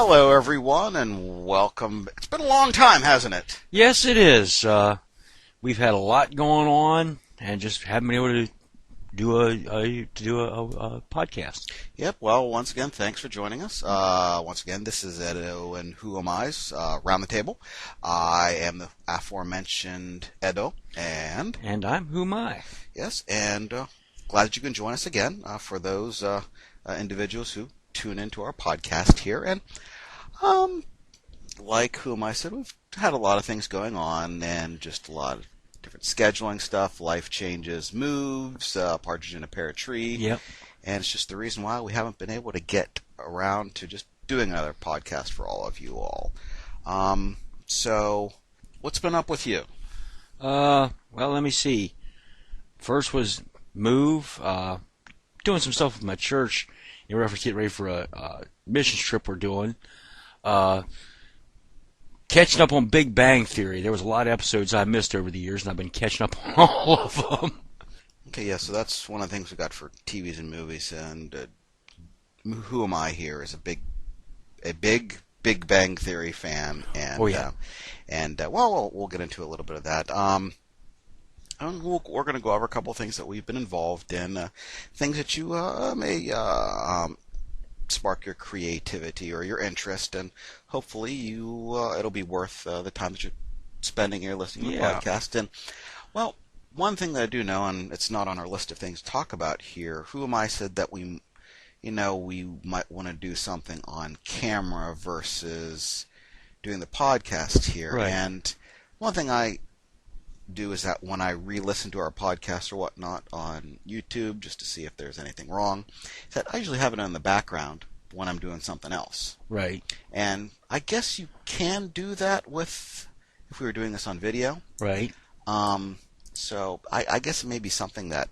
Hello, everyone, and welcome. It's been a long time, hasn't it? Yes, it is. We've had a lot going on, and just haven't been able to do a podcast. Yep. Well, once again, thanks for joining us. Once again, this is Edo and HuMei's Round the Table. I am the aforementioned Edo, and I'm HuMei. Yes, and glad that you can join us again for those individuals who tune into our podcast here. And like HuMei said, we've had a lot of things going on, and just a lot of different scheduling stuff, life changes, moves, partridge in a pear tree. Yep. And it's just the reason why we haven't been able to get around to just doing another podcast for all of you all. So, what's been up with you? Well, let me see. First was move, doing some stuff with my church in reference to getting ready for a mission trip we're doing. Catching up on Big Bang Theory. There was a lot of episodes I missed over the years, and I've been catching up on all of them. Okay, yeah, so that's one of the things we got for TVs and movies, and who am I here is a big Big Bang Theory fan, and well, we'll get into a little bit of that. And we're going to go over a couple of things that we've been involved in, things that you may spark your creativity or your interest, and hopefully it'll be worth the time that you're spending here listening to the podcast. And well, one thing that I do know, and it's not on our list of things to talk about here, HuMei said that we might want to do something on camera versus doing the podcast here. Right. And one thing I do is that when I re-listen to our podcast or whatnot on YouTube, just to see if there's anything wrong, is that I usually have it in the background when I'm doing something else. Right. And I guess you can do that if we were doing this on video. Right. So I guess it may be something that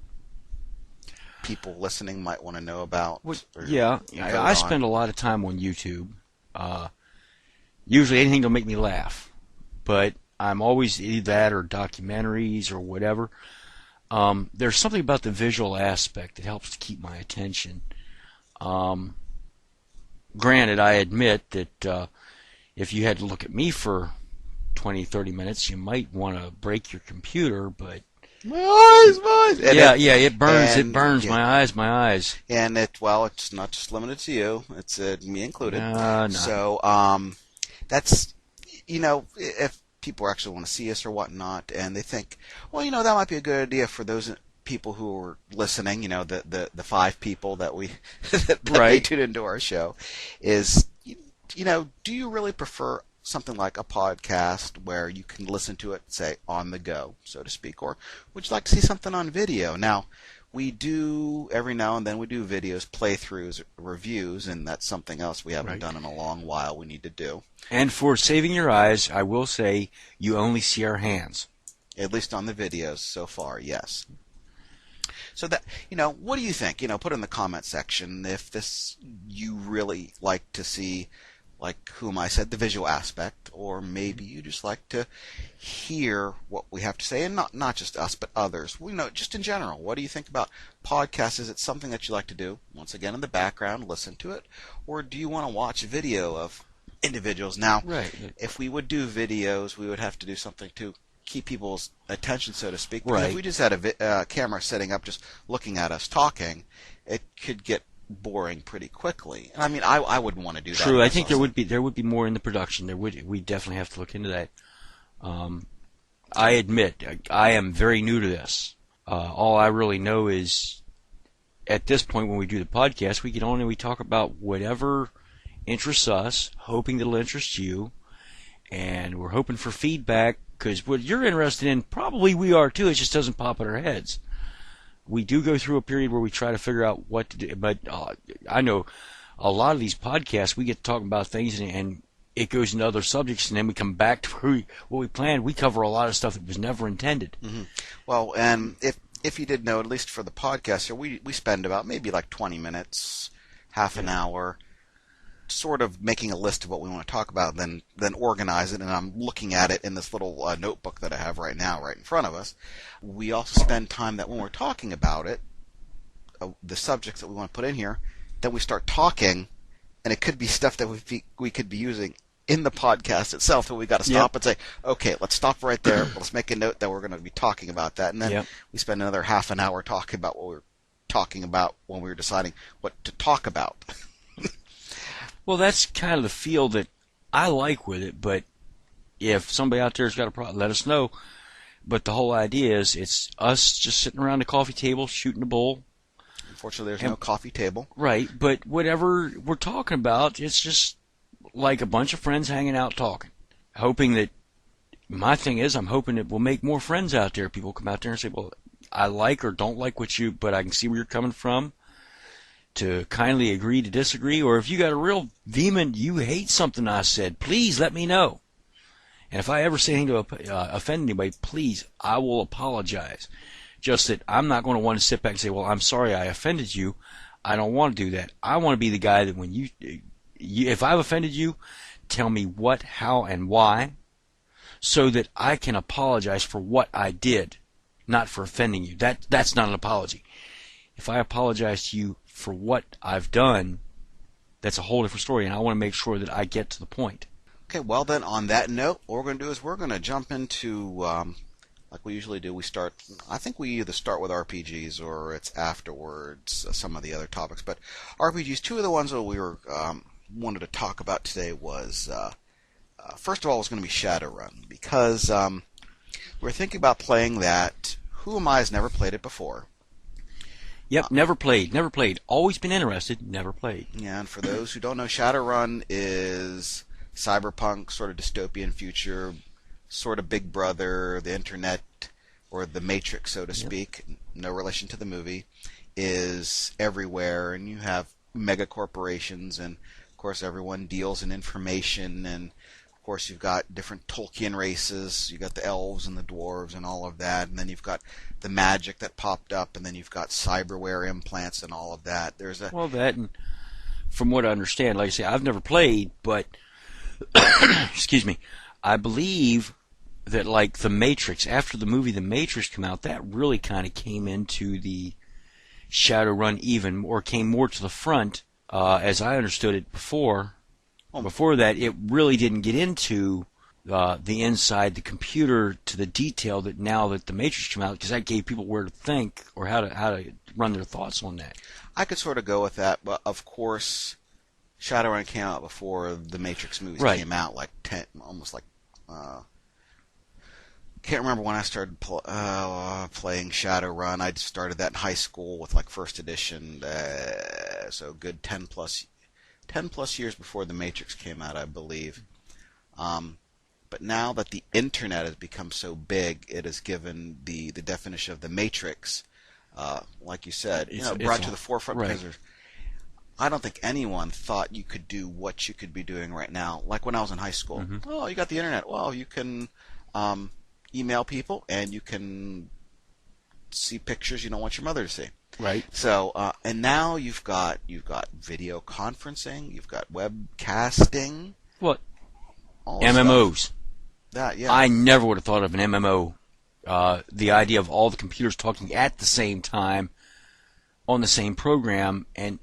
people listening might want to know about. I spend a lot of time on YouTube. Usually anything to make me laugh, but I'm always either that or documentaries or whatever. There's something about the visual aspect that helps to keep my attention. Granted, I admit that if you had to look at me for 20, 30 minutes, you might want to break your computer, but my eyes. It burns my eyes. And it's not just limited to you; it's me included. No. So that's if people actually want to see us or whatnot, and they think, well, that might be a good idea for those people who are listening. The 5 people that we that they tune into our show is, do you really prefer something like a podcast where you can listen to it, say, on the go, so to speak, or would you like to see something on video? Now, we do, every now and then, we do videos, playthroughs, reviews, and that's something else we haven't done in a long while we need to do. And for saving your eyes, I will say you only see our hands. At least on the videos so far, yes. So that, what do you think? Put in the comment section if this, you really like to see, like HuMei said, the visual aspect, or maybe you just like to hear what we have to say, and not just us, but others. Just in general, what do you think about podcasts? Is it something that you like to do, once again, in the background, listen to it, or do you want to watch a video of individuals? Now, if we would do videos, we would have to do something to keep people's attention, so to speak, because if we just had a camera setting up just looking at us talking, it could get boring pretty quickly. I mean, I wouldn't want to do that. True. I think there would be more in the production. We definitely have to look into that. I admit I am very new to this. All I really know is at this point when we do the podcast, we get on and we talk about whatever interests us, hoping it'll interest you, and we're hoping for feedback because what you're interested in, probably we are too. It just doesn't pop in our heads. We do go through a period where we try to figure out what to do, but I know a lot of these podcasts, we get to talk about things and it goes into other subjects, and then we come back to what we planned. We cover a lot of stuff that was never intended. Mm-hmm. Well, and if you did know, at least for the podcast here, we spend about maybe like 20 minutes, half an hour, sort of making a list of what we want to talk about, then organize it, and I'm looking at it in this little notebook that I have right now right in front of us. We also spend time that when we're talking about it, the subjects that we want to put in here, then we start talking and it could be stuff that we could be using in the podcast itself, so we got to stop and say, okay, let's stop right there. Let's make a note that we're going to be talking about that, and then we spend another half an hour talking about what we were talking about when we were deciding what to talk about. Well, that's kind of the feel that I like with it, but if somebody out there's got a problem, let us know. But the whole idea is it's us just sitting around the coffee table shooting a bowl. Unfortunately, there's no coffee table. Right, but whatever we're talking about, it's just like a bunch of friends hanging out talking. Hoping that, my thing is, I'm hoping it will make more friends out there. People come out there and say, well, I like or don't like what you, but I can see where you're coming from. To kindly agree to disagree, or if you got a real vehement, you hate something I said, please let me know. And if I ever say anything to offend anybody, please, I will apologize. Just that I'm not going to want to sit back and say, well, I'm sorry I offended you. I don't want to do that. I want to be the guy that when you if I've offended you, tell me what, how, and why, so that I can apologize for what I did, not for offending you. That's not an apology. If I apologize to you for what I've done, that's a whole different story, and I want to make sure that I get to the point. Okay, well then, on that note, what we're going to do is we're going to jump into, like we usually do, I think we either start with RPGs or it's afterwards, some of the other topics, but RPGs, two of the ones that we were wanted to talk about today was, first of all, was going to be Shadowrun, because we're thinking about playing that. HuMei's never played it before. Yep, never played. Always been interested, never played. Yeah, and for those who don't know, Shadowrun is cyberpunk, sort of dystopian future, sort of Big Brother, the internet, or the Matrix, so to speak. No relation to the movie, is everywhere, and you have mega corporations, and of course everyone deals in information, and of course you've got different Tolkien races. You've got the elves and the dwarves and all of that, and then you've got the magic that popped up, and then you've got cyberware implants and all of that. Well, that, and from what I understand, like I say, I've never played, but excuse me, I believe that like the Matrix, after the movie The Matrix came out, that really kind of came into the Shadowrun even, or came more to the front, as I understood it before. Before that, it really didn't get into the inside the computer to the detail that now that the Matrix came out, because that gave people where to think or how to run their thoughts on that. I could sort of go with that, but of course, Shadowrun came out before the Matrix movies came out, like can't remember when I started playing Shadowrun. I started that in high school with like first edition, so good 10 plus years before the Matrix came out, I believe. But now that the internet has become so big, it has given the definition of the Matrix, like you said, brought to the forefront, because I don't think anyone thought you could do what you could be doing right now. Like when I was in high school, oh, you got the internet. Well, you can email people, and you can see pictures you don't want your mother to see. Right. So, and now you've got video conferencing, you've got webcasting. What? MMOs. That, yeah. I never would have thought of an MMO. The idea of all the computers talking at the same time on the same program, and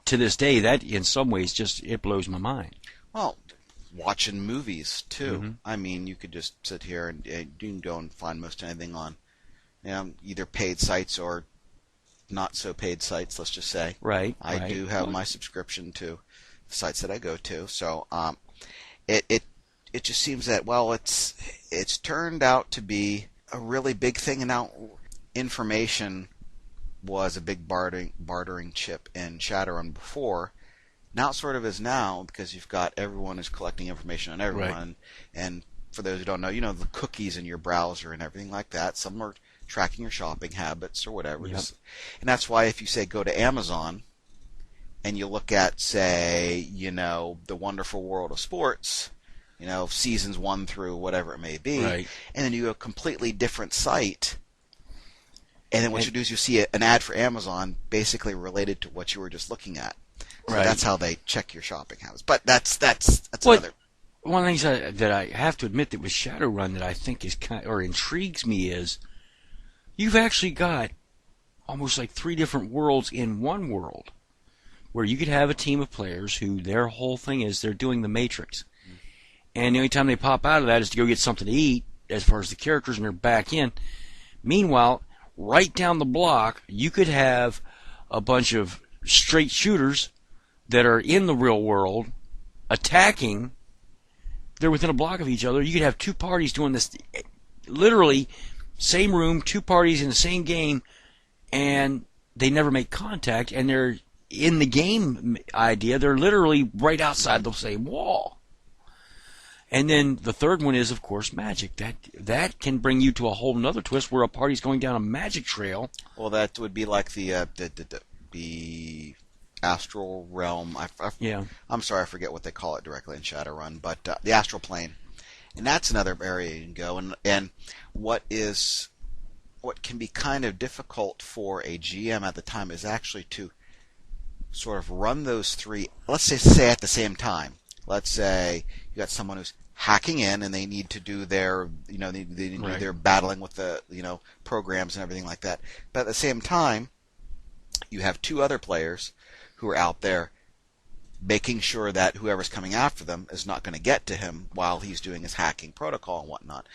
to this day, that in some ways it blows my mind. Well, watching movies too. I mean, you could just sit here and you can go and find most anything on, either paid sites or not so paid sites. Let's just say. Right. I do have my subscription to the sites that I go to. So, it just seems that it's turned out to be a really big thing, and now information was a big bartering chip in Shadowrun before. Now it sort of is now, because you've got everyone is collecting information on everyone. Right. And for those who don't know, the cookies in your browser and everything like that. Some are tracking your shopping habits or whatever. Yep. And that's why if you say go to Amazon and you look at, say, The Wonderful World of Sports, seasons 1 through whatever it may be, right. And then you go a completely different site, and then what you do is you see an ad for Amazon basically related to what you were just looking at. So that's how they check your shopping habits. But that's another. One of the things that I have to admit that with Shadowrun that I think is or intrigues me is you've actually got almost like 3 different worlds in one world. where you could have a team of players who their whole thing is they're doing the Matrix. And the only time they pop out of that is to go get something to eat, as far as the characters, and they're back in. Meanwhile, right down the block, you could have a bunch of straight shooters that are in the real world attacking. They're within a block of each other. You could have two parties doing this, literally, same room, two parties in the same game, and they never make contact, and they're in the game idea, they're literally right outside the same wall. And then the third one is, of course, magic. That can bring you to a whole nother twist where a party's going down a magic trail. Well, that would be like the astral realm. I'm sorry, I forget what they call it directly in Shadowrun, but the astral plane. And that's another area you can go. And what can be kind of difficult for a GM at the time is actually to sort of run those three, let's say at the same time. Let's say you got someone who's hacking in and they need to do their, they need to do their battling with the, programs and everything like that. But at the same time, you have two other players who are out there making sure that whoever's coming after them is not going to get to him while he's doing his hacking protocol and whatnot.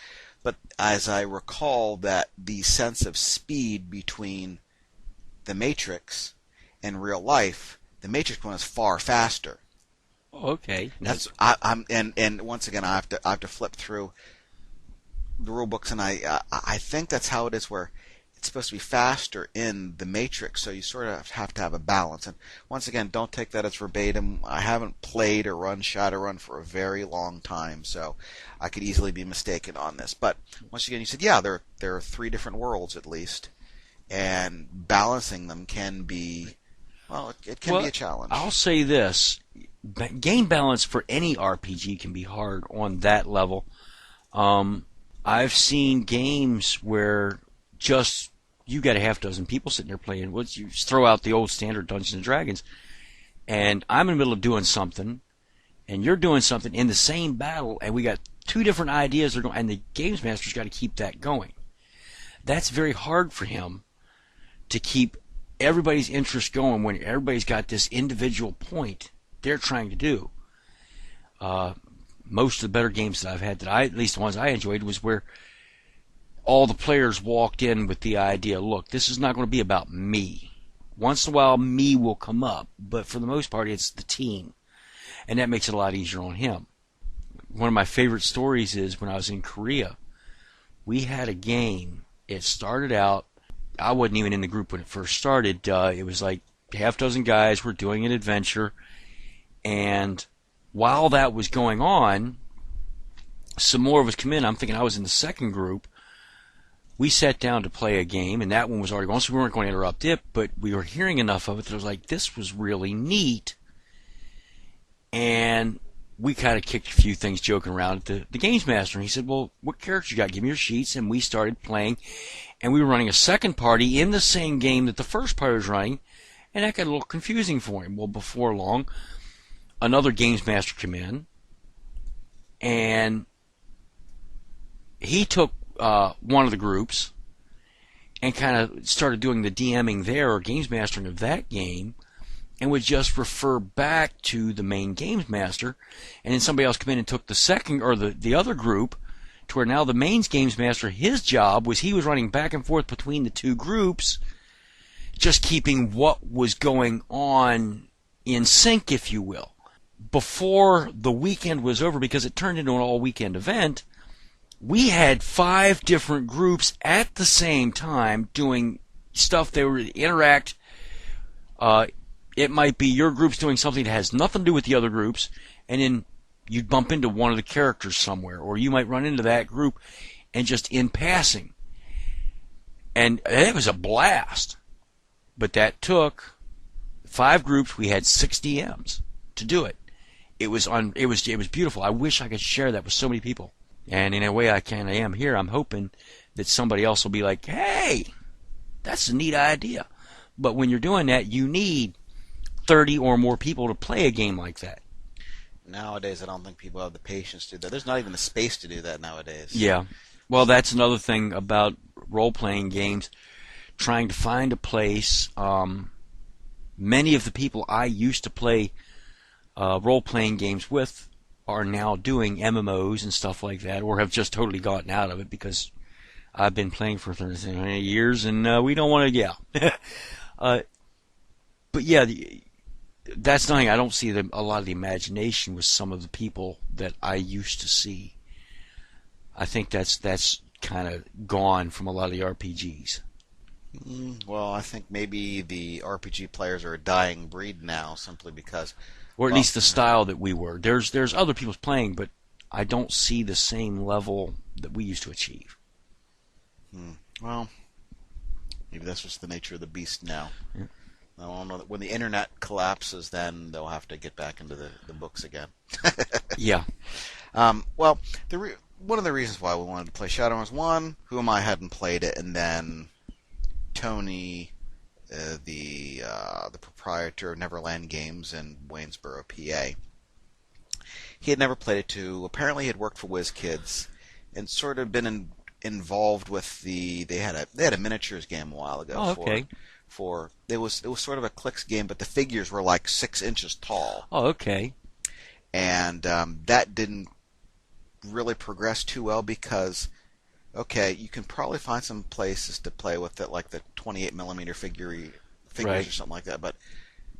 But as I recall, that the sense of speed between the Matrix and real life, the Matrix one is far faster. Okay. And once again, I have to flip through the rule books, and I think that's how it is, where it's supposed to be faster in the Matrix, so you sort of have to have a balance. And once again, don't take that as verbatim. I haven't played or run Shadowrun for a very long time, so I could easily be mistaken on this. But once again, you said, yeah, there are three different worlds at least, and balancing them can be, it can be a challenge. I'll say this. Game balance for any RPG can be hard on that level. I've seen games where just you got a half dozen people sitting there playing. You throw out the old standard Dungeons and Dragons, and I'm in the middle of doing something, and you're doing something in the same battle, and we got two different ideas, and the games master's got to keep that going. That's very hard for him to keep everybody's interest going when everybody's got this individual point they're trying to do. Most of the better games that I've had, at least the ones I enjoyed, was where all the players walked in with the idea, look, this is not going to be about me. Once in a while, me will come up, but for the most part, it's the team. And that makes it a lot easier on him. One of my favorite stories is when I was in Korea, we had a game. It started out, I wasn't even in the group when it first started. It was like half dozen guys were doing an adventure, and while that was going on, some more of us come in. I'm thinking I was in the second group. We sat down to play a game, and that one was already going, so we weren't going to interrupt it, but we were hearing enough of it that it was like, this was really neat. And we kind of kicked a few things joking around at the games master, and he said, well, what characters you got? Give me your sheets. And we started playing, and we were running a second party in the same game that the first party was running, and that got a little confusing for him. Well, before long, another games master came in, and he took one of the groups and kind of started doing the DMing there, or games mastering of that game, and would just refer back to the main games master, and then somebody else come in and took the second, or the other group, to where now the main games master, his job was he was running back and forth between the two groups, just keeping what was going on in sync, if you will. Before the weekend was over, because it turned into an all-weekend event, we had 5 different groups at the same time doing stuff. They were interact. It might be your group's doing something that has nothing to do with the other groups, and then you'd bump into one of the characters somewhere, or you might run into that group and just in passing. And it was a blast. But that took 5 groups. We had 6 DMs to do it. It was beautiful. I wish I could share that with so many people. And in a way I kind of am here. I'm hoping that somebody else will be like, hey, that's a neat idea. But when you're doing that, you need 30 or more people to play a game like that. Nowadays, I don't think people have the patience to do that. There's not even the space to do that nowadays. Yeah. Well, that's another thing about role-playing games. Trying to find a place many of the people I used to play role-playing games with are now doing MMOs and stuff like that, or have just totally gotten out of it because I've been playing for 30 years and we don't want to, but yeah, that's nothing. I don't see a lot of the imagination with some of the people that I used to see. I think that's kind of gone from a lot of the RPGs. Well, I think maybe the RPG players are a dying breed now, simply because, or at least the style that we were. There's other people playing, but I don't see the same level that we used to achieve. Well, maybe that's just the nature of the beast now. Yeah. I don't know. When the internet collapses, then they'll have to get back into the books again. Yeah. Well, one of the reasons why we wanted to play Shadowrun was, one, HuMei hadn't played it, and then Tony, the proprietor of Neverland Games in Waynesboro, PA, he had never played it too. Apparently, he had worked for WizKids and sort of been involved with they had a miniatures game a while ago. Oh, okay. It was sort of a clicks game, but the figures were like 6 inches tall. Oh, okay. And that didn't really progress too well because, okay, you can probably find some places to play with it, like the 28mm figures right. or something like that. But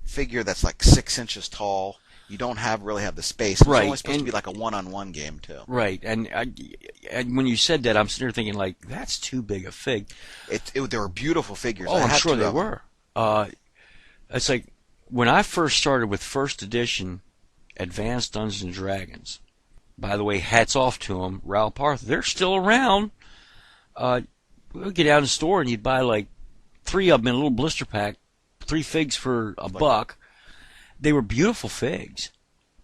figure that's like 6 inches tall, you don't really have the space. It's only supposed to be like a one-on-one game too. Right, and when you said that, I'm sitting there thinking, like, that's too big a fig. There were beautiful figures. Oh, I'm sure they were. It's like when I first started with first edition Advanced Dungeons and Dragons. By the way, hats off to them, Raoul Parth. They're still around. We'll get out in the store and you'd buy like 3 of them in a little blister pack, 3 figs for $1. They were beautiful figs.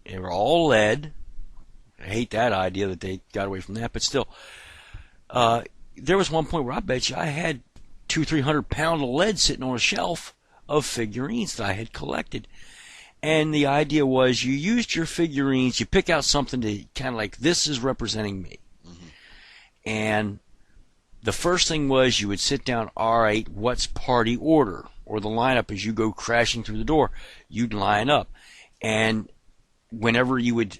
They were all lead. I hate that idea that they got away from that, but still. There was one point where I bet you I had 200-300 pounds of lead sitting on a shelf of figurines that I had collected. And the idea was you used your figurines, you pick out something to kind of like, this is representing me. Mm-hmm. And the first thing was you would sit down, all right, what's party order? Or the lineup as you go crashing through the door, you'd line up. And whenever you would,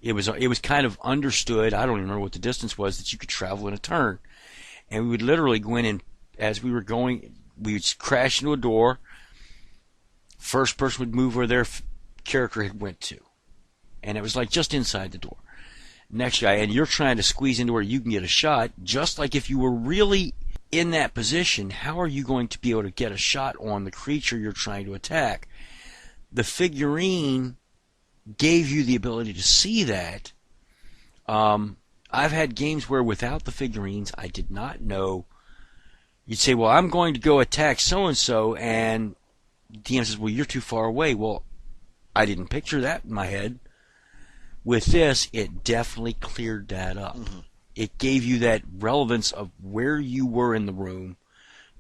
it was kind of understood, I don't even remember what the distance was, that you could travel in a turn. And we would literally go in and as we were going, we would crash into a door. First person would move where their character had went to. And it was like just inside the door. Next guy, and you're trying to squeeze into where you can get a shot, just like if you were really in that position, how are you going to be able to get a shot on the creature you're trying to attack? The figurine gave you the ability to see that. I've had games where without the figurines, I did not know. You'd say, well, I'm going to go attack so-and-so, and DM says, well, you're too far away. Well, I didn't picture that in my head. With this, it definitely cleared that up. Mm-hmm. It gave you that relevance of where you were in the room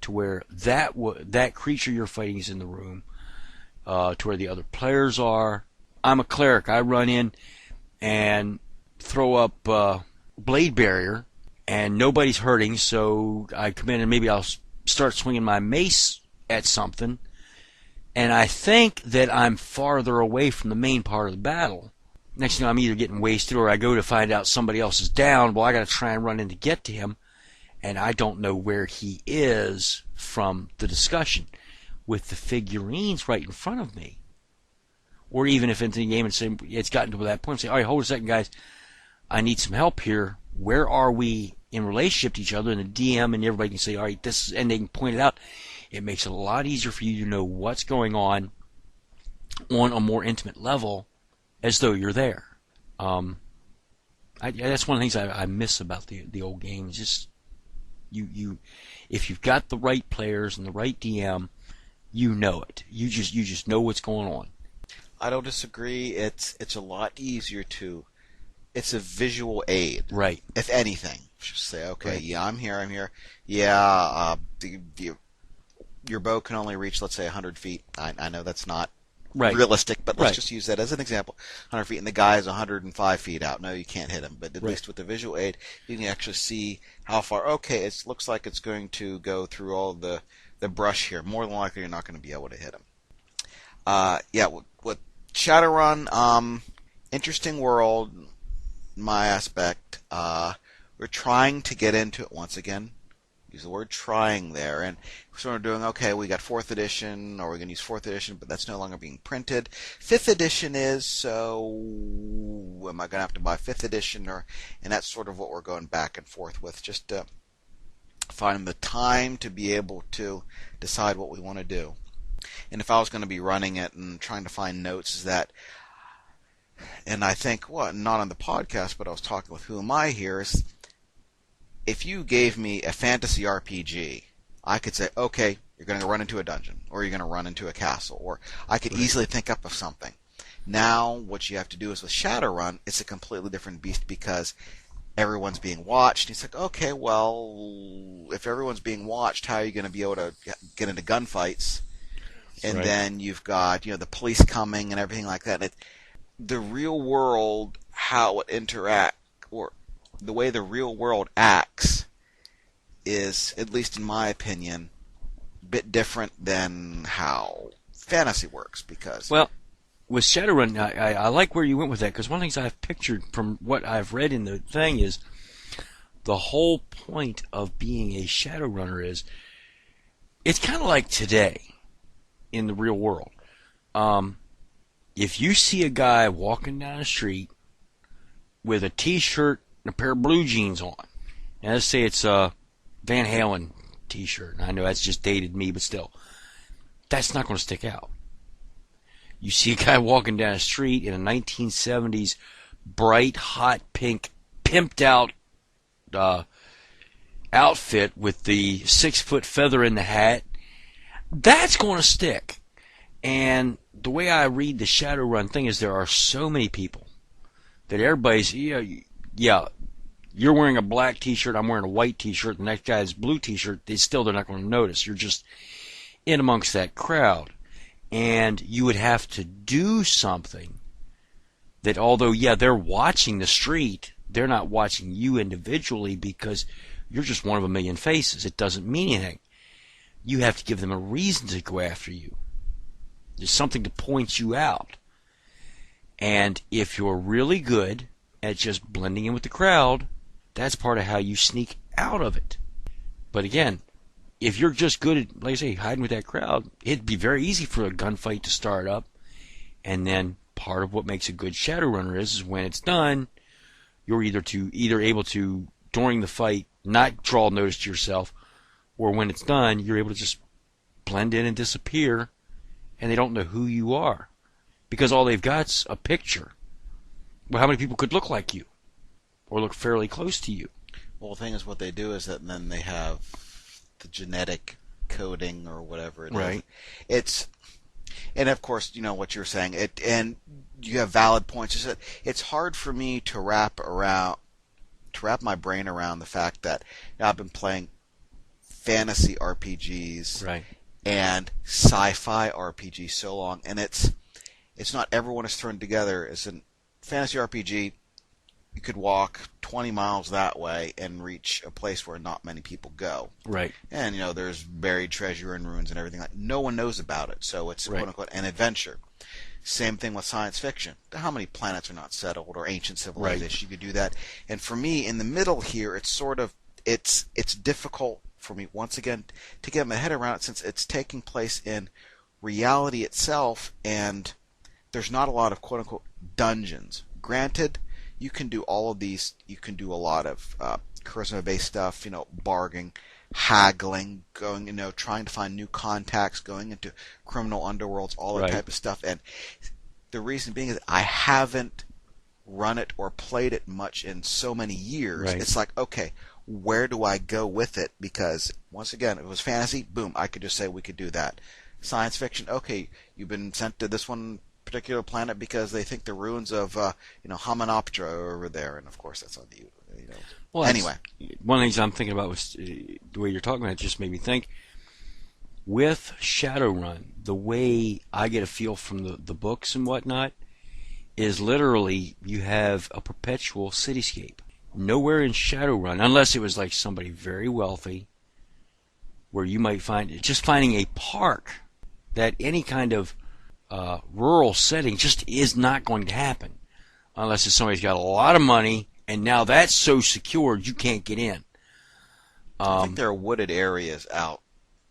to where that creature you're fighting is in the room, to where the other players are. I'm a cleric. I run in and throw up blade barrier, and nobody's hurting, so I come in and maybe I'll start swinging my mace at something, and I think that I'm farther away from the main part of the battle. Next thing you know, I'm either getting wasted or I go to find out somebody else is down. Well, I got to try and run in to get to him, and I don't know where he is from the discussion. With the figurines right in front of me, or even if into the game and say it's gotten to that point, say, all right, hold a second, guys, I need some help here. Where are we in relationship to each other? And the DM and everybody can say, all right, this is, and they can point it out. It makes it a lot easier for you to know what's going on a more intimate level, as though you're there. That's one of the things I miss about the old games. Just you, if you've got the right players and the right DM, you know it. You just know what's going on. I don't disagree. It's a lot easier to. It's a visual aid, right? If anything, just say, okay, right. Yeah, I'm here. Yeah, your bow can only reach, let's say, 100 feet. I know that's not right. realistic, but let's just use that as an example. 100 feet, and the guy is 105 feet out. No, you can't hit him, but at least with the visual aid, you can actually see how far. Okay, it looks like it's going to go through all the brush here. More than likely, you're not going to be able to hit him. Yeah, with Shadowrun, interesting world, my aspect. We're trying to get into it once again. Use the word trying there, and we're sort of doing, okay, we got 4th edition, or we're going to use 4th edition, but that's no longer being printed. 5th edition is, so am I going to have to buy 5th edition, and that's sort of what we're going back and forth with, just finding the time to be able to decide what we want to do. And if I was going to be running it and trying to find notes, is that, and I think, well, not on the podcast, but I was talking with HuMei here, is if you gave me a fantasy RPG, I could say, okay, you're going to run into a dungeon, or you're going to run into a castle, or I could easily think up of something. Now, what you have to do is with Shadowrun, it's a completely different beast because everyone's being watched. It's like, okay, well, if everyone's being watched, how are you going to be able to get into gunfights? And then you've got, the police coming and everything like that. The real world, how it interacts, or the way the real world acts is, at least in my opinion, a bit different than how fantasy works. Because, well, with Shadowrun, I like where you went with that, because one of the things I've pictured from what I've read in the thing is the whole point of being a Shadowrunner is it's kind of like today in the real world. If you see a guy walking down the street with a t-shirt and a pair of blue jeans on, and let's say it's a Van Halen t-shirt, I know that's just dated me, but still, that's not going to stick out. You see a guy walking down the street in a 1970s bright, hot pink, pimped out outfit with the 6-foot feather in the hat, that's going to stick. And the way I read the Shadowrun thing is there are so many people that everybody's, yeah, you're wearing a black t-shirt, I'm wearing a white t-shirt, the next guy's blue t-shirt, they're not going to notice. You're just in amongst that crowd. And you would have to do something that, although, yeah, they're watching the street, they're not watching you individually because you're just one of a million faces. It doesn't mean anything. You have to give them a reason to go after you. There's something to point you out. And if you're really good at just blending in with the crowd, that's part of how you sneak out of it. But again, if you're just good at, like I say, hiding with that crowd, it'd be very easy for a gunfight to start up. And then part of what makes a good Shadowrunner is when it's done, you're either able to, during the fight, not draw notice to yourself, or when it's done, you're able to just blend in and disappear, and they don't know who you are. Because all they've got's a picture. Well, how many people could look like you? Or look fairly close to you? Well, the thing is, what they do is that then they have the genetic coding or whatever it is. It's, and of course, what you're saying, and you have valid points. It's hard for me to wrap my brain around the fact that I've been playing fantasy RPGs and sci-fi RPGs so long, and it's not everyone is thrown together. As a fantasy RPG, you could walk 20 miles that way and reach a place where not many people go. Right. And, there's buried treasure and ruins and everything. No one knows about it, so it's quote-unquote an adventure. Same thing with science fiction. How many planets are not settled, or ancient civilizations? You could do that. And for me, in the middle here, it's sort of, it's difficult for me, once again, to get my head around it, since it's taking place in reality itself, and there's not a lot of quote-unquote dungeons. Granted, you can do all of these. You can do a lot of charisma-based stuff, bargaining, haggling, going, trying to find new contacts, going into criminal underworlds, all that type of stuff. And the reason being is I haven't run it or played it much in so many years. It's like, okay, where do I go with it? Because, once again, if it was fantasy, boom, I could just say we could do that. Science fiction, okay, you've been sent to this one particular planet because they think the ruins of Hymenoptera are over there, and of course that's on the Well, anyway, one of the things I'm thinking about was the way you're talking about it just made me think. With Shadowrun, the way I get a feel from the books and whatnot is literally you have a perpetual cityscape. Nowhere in Shadowrun, unless it was like somebody very wealthy, where you might find just finding a park that any kind of rural setting just is not going to happen unless if somebody's got a lot of money, and now that's so secured you can't get in. I think there are wooded areas out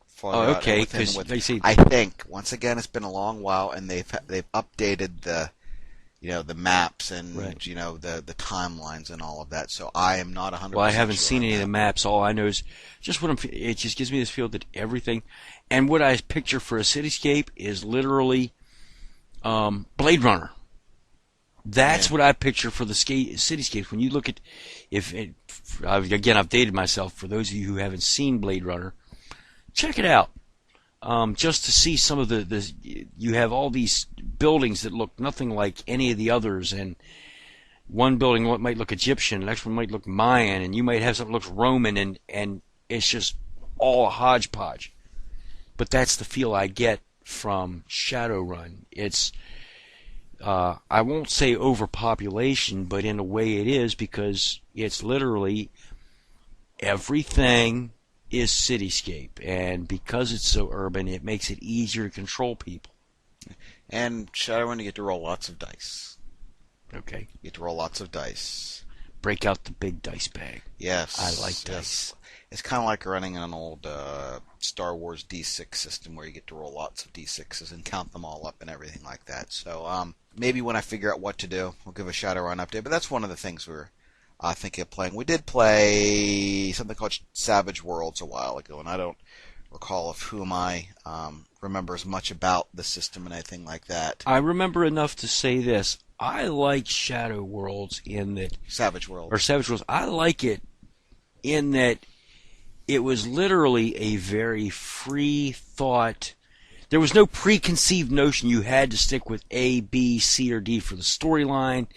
farther out. Okay, because they say I think once again it's been a long while, and they've updated the maps and the timelines and all of that. So I am not 100%. Well, I haven't sure seen any of the maps. All I know is just what it just gives me this feel that everything, and what I picture for a cityscape is literally Blade Runner. That's what I picture for the cityscapes. When you look at, I've dated myself. For those of you who haven't seen Blade Runner, check it out. Just to see some of you have all these buildings that look nothing like any of the others, and one building might look Egyptian, the next one might look Mayan, and you might have something that looks Roman, and it's just all a hodgepodge. But that's the feel I get from Shadowrun. It's I won't say overpopulation, but in a way it is, because it's literally everything is cityscape, and because it's so urban, it makes it easier to control people. And Shadowrun, you get to roll lots of dice. Okay. You get to roll lots of dice. Break out the big dice bag. Yes. I like dice. It's kind of like running an old Star Wars D6 system where you get to roll lots of D6s and count them all up and everything like that. So maybe when I figure out what to do, we'll give a Shadowrun update. But that's one of the things we're thinking of playing. We did play something called Savage Worlds a while ago, and I don't recall if HuMei remembers much about the system and anything like that. I remember enough to say this. I like Shadow Worlds in that... Savage Worlds. Or Savage Worlds. I like it in that it was literally a very free thought. There was no preconceived notion you had to stick with A, B, C, or D for the storyline.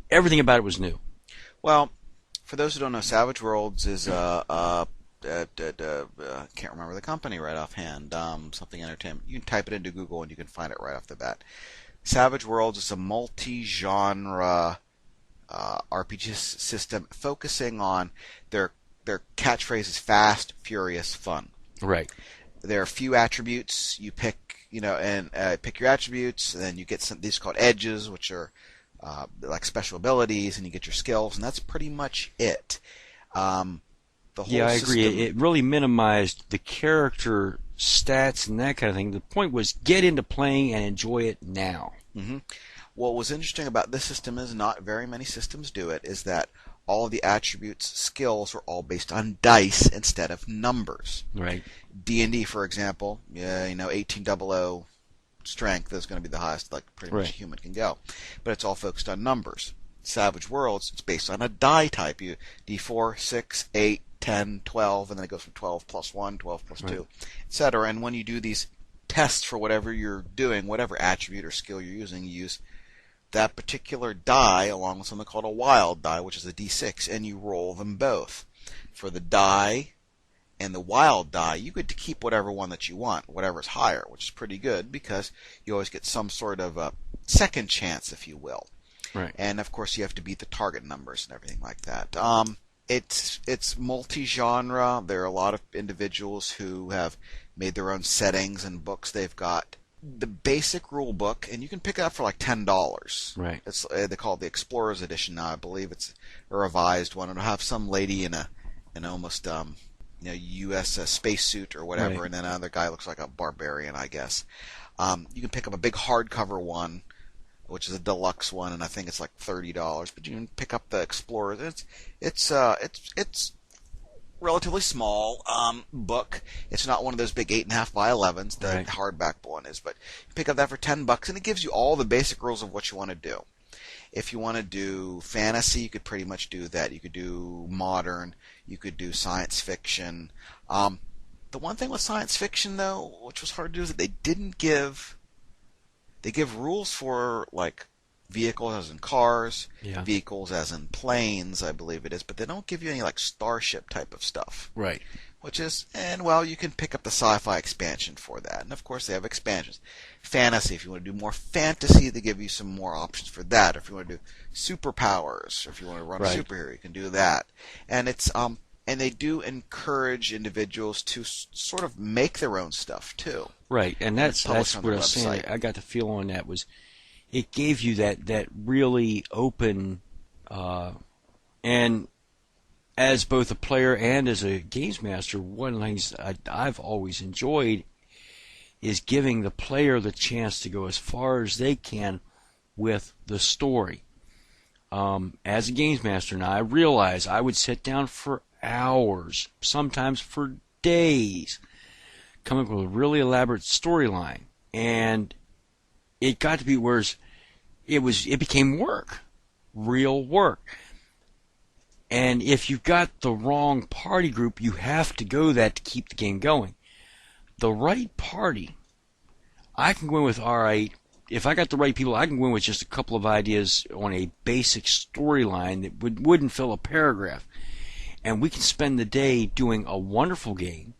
Everything about it was new. Well, for those who don't know, Savage Worlds is can't remember the company right offhand. Something Entertainment. You can type it into Google and you can find it right off the bat. Savage Worlds is a multi-genre RPG system focusing on their catchphrase is fast, furious, fun. Right. There are a few attributes you pick, and pick your attributes, and then you get these called edges, which are like special abilities, and you get your skills, and that's pretty much it. The whole I system, agree. It really minimized the character stats and that kind of thing. The point was get into playing and enjoy it now. Mm-hmm. What was interesting about this system is not very many systems do it, is that all of the attributes, skills are all based on dice instead of numbers. Right. D&D, for example, 1800 strength is going to be the highest, like pretty much a human can go. But it's all focused on numbers. Savage Worlds, it's based on a die type. You D4, 6, 8, 10, 12, and then it goes from 12 plus 1, 12 plus 2, etc. And when you do these tests for whatever you're doing, whatever attribute or skill you're using, you use that particular die along with something called a wild die, which is a D6, and you roll them both. For the die and the wild die, you get to keep whatever one that you want, whatever's higher, which is pretty good because you always get some sort of a second chance, if you will. Right. And of course, you have to beat the target numbers and everything like that. It's multi-genre. There are a lot of individuals who have made their own settings and books. They've got the basic rule book, and you can pick it up for like $10. Right. It's they call it the Explorer's Edition now. I believe it's a revised one. It'll have some lady in an almost U.S. spacesuit or whatever, Right. and then another guy looks like a barbarian, I guess. You can pick up a big hardcover one, which is a deluxe one, and I think it's like $30. But you can pick up the Explorer. It's relatively small book. It's not one of those big 8.5 by 11s. The hardback one is, but you pick up that for $10, and it gives you all the basic rules of what you want to do. If you want to do fantasy, you could pretty much do that. You could do modern. You could do science fiction. The one thing with science fiction, though, which was hard to do, is that they didn't give. They give rules for like vehicles as in cars, vehicles as in planes, I believe it is, but they don't give you any like starship type of stuff. Right. Which is, and well, you can pick up the sci-fi expansion for that. And of course, they have expansions. Fantasy, if you want to do more fantasy, they give you some more options for that. If you want to do superpowers, or if you want to run a superhero, you can do that. And it's, and and they do encourage individuals to sort of make their own stuff too. Right, and that's what I was saying. I got the feel on that was it gave you that really open, and as both a player and as a games master, one of the things I've always enjoyed is giving the player the chance to go as far as they can with the story. As a games master now, I realize I would sit down for hours, sometimes for days, coming up with a really elaborate storyline, and it got to be where it became work, real work. And if you've got the wrong party group, you have to go that to keep the game going. The right party, I can go in with, all right, if I got the right people, I can go in with just a couple of ideas on a basic storyline that wouldn't fill a paragraph. And we can spend the day doing a wonderful game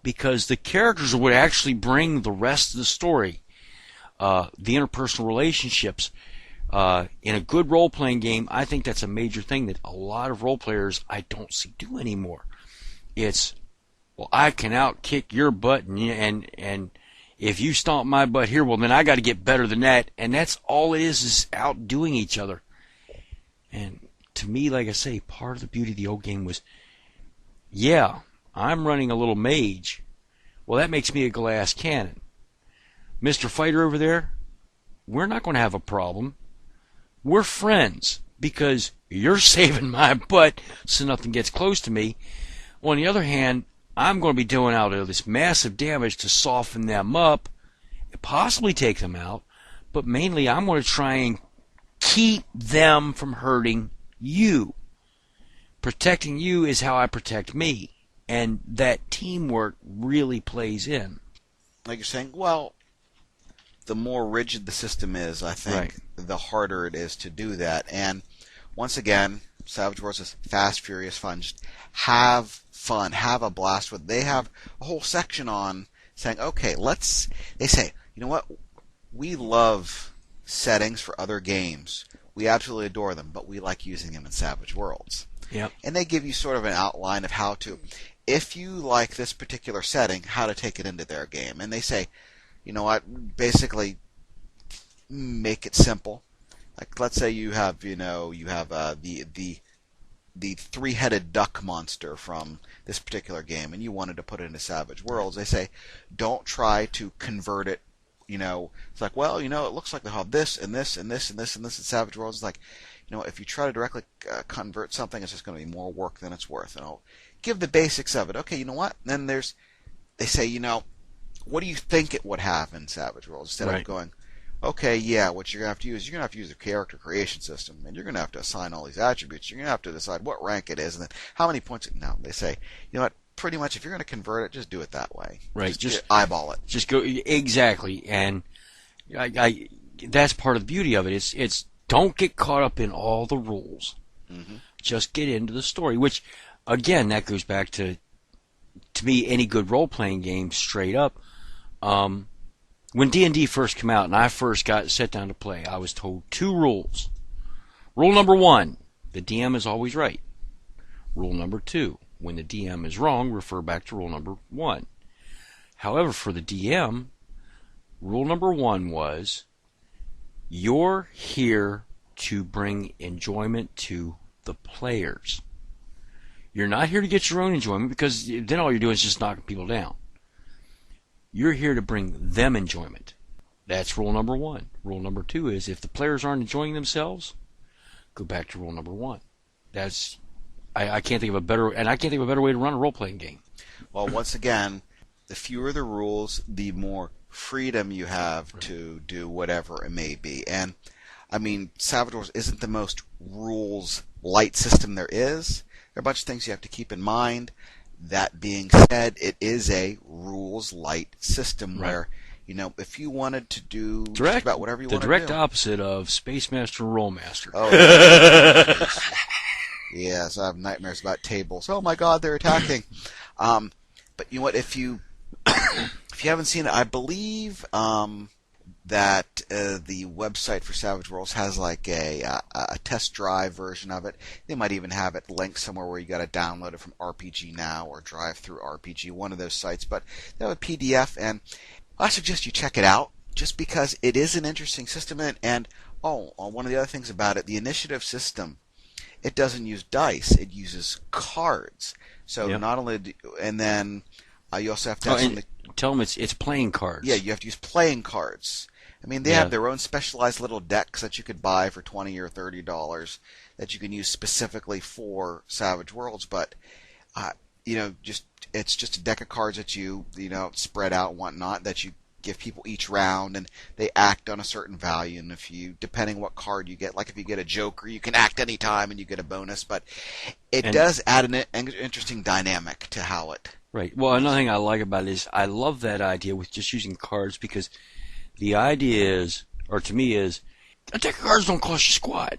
because the characters would actually bring the rest of the story, the interpersonal relationships. In a good role-playing game, I think that's a major thing that a lot of role players I don't see do anymore. It's, well, I can out-kick your butt, and if you stomp my butt here, well, then I got to get better than that. And that's all it is outdoing each other. And to me, like I say, part of the beauty of the old game was, yeah, I'm running a little mage. Well, that makes me a glass cannon. Mr. Fighter over there, we're not going to have a problem. We're friends because you're saving my butt so nothing gets close to me. On the other hand, I'm going to be doing out of this massive damage to soften them up, possibly take them out, but mainly I'm going to try and keep them from hurting you. Protecting you is how I protect me, and that teamwork really plays in. Like you're saying, well, the more rigid the system is, I think, the harder it is to do that. And once again, Savage Worlds is fast, furious, fun. Just have fun, have a blast with it. They have a whole section on saying, okay, they say, you know what, we love settings for other games. We absolutely adore them, but we like using them in Savage Worlds. Yep. And they give you sort of an outline of how to, if you like this particular setting, how to take it into their game. And they say, you know what, basically make it simple. Like, let's say you have the three-headed duck monster from this particular game, and you wanted to put it into Savage Worlds. They say, don't try to convert it. It's like, well, it looks like they have this and this and this and this and this in Savage Worlds. It's like, if you try to directly convert something, it's just going to be more work than it's worth. And I'll give the basics of it. Okay, you know what? And then they say, what do you think it would have in Savage Worlds? Instead of going, okay, yeah, what you're going to have to use a character creation system, and you're going to have to assign all these attributes. You're going to have to decide what rank it is, and then how many points. No, they say, you know what? Pretty much, if you're going to convert it, just do it that way. Right. Just eyeball it. Just go exactly, and I that's part of the beauty of it. It's don't get caught up in all the rules. Mm-hmm. Just get into the story. Which, again, that goes back to me, any good role playing game. Straight up. When D&D first came out and I first got set down to play, I was told 2 rules. Rule number 1, the DM is always right. Rule number 2, when the DM is wrong, refer back to rule number 1. However, for the DM, rule number 1 was, you're here to bring enjoyment to the players. You're not here to get your own enjoyment, because then all you're doing is just knocking people down. You're here to bring them enjoyment. That's rule number 1. Rule number 2 is, if the players aren't enjoying themselves, go back to rule number 1. That's I can't think of a better way to run a role-playing game. Well, once again, the fewer the rules, the more freedom you have to do whatever it may be. And I mean, Savage Worlds isn't the most rules light system there is. There are a bunch of things you have to keep in mind. That being said, it is a rules light system where, if you wanted to do just about whatever you want to do. The direct opposite of Space Master and Roll Master. Oh, yes, I have nightmares about tables. Oh my God, they're attacking. But you know what? If you haven't seen it, I believe that the website for Savage Worlds has like a test drive version of it. They might even have it linked somewhere where you got to download it from RPG Now or Drive Through RPG, one of those sites. But they have a PDF, and I suggest you check it out just because it is an interesting system. And one of the other things about it, the initiative system, it doesn't use dice; it uses cards. So Yep. not only, and then you also have to have something. Tell them it's playing cards. Yeah, you have to use playing cards. I mean, they have their own specialized little decks that you could buy for $20 or $30 that you can use specifically for Savage Worlds. But it's just a deck of cards that you spread out and whatnot that you give people each round, and they act on a certain value. And depending what card you get, like if you get a Joker, you can act anytime and you get a bonus. But it does add an interesting dynamic to how it. Right. Well, another thing I like about it is I love that idea with just using cards, because the idea is, or to me is, a deck of cards don't cost you squat.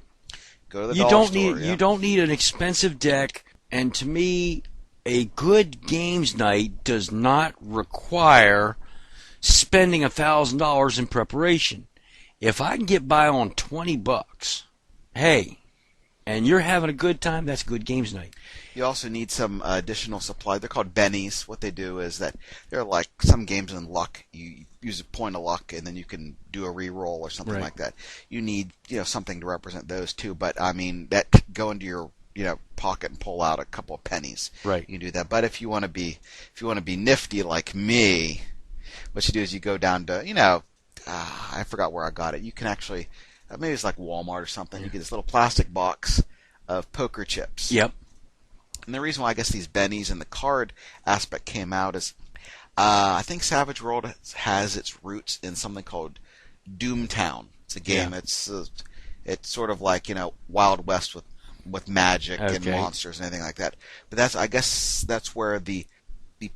Go to the dollar store. You don't need an expensive deck, and to me, a good games night does not require spending $1,000 in preparation. If I can get by on $20, hey, and you're having a good time, that's a good games night. You also need some additional supply. They're called bennies. What they do is that they're like some games in luck. You use a point of luck, and then you can do a re-roll or something like that. You need something to represent those too. But I mean, that go into your pocket and pull out a couple of pennies. Right. You can do that. But if you want to be nifty like me, what you do is you go down to I forgot where I got it. You can actually maybe it's like Walmart or something. Yeah. You get this little plastic box of poker chips. Yep. And the reason why I guess these bennies and the card aspect came out is I think Savage World has its roots in something called Doomtown. It's a game. Yeah. It's sort of like Wild West with magic and monsters and anything like that. But I guess that's where the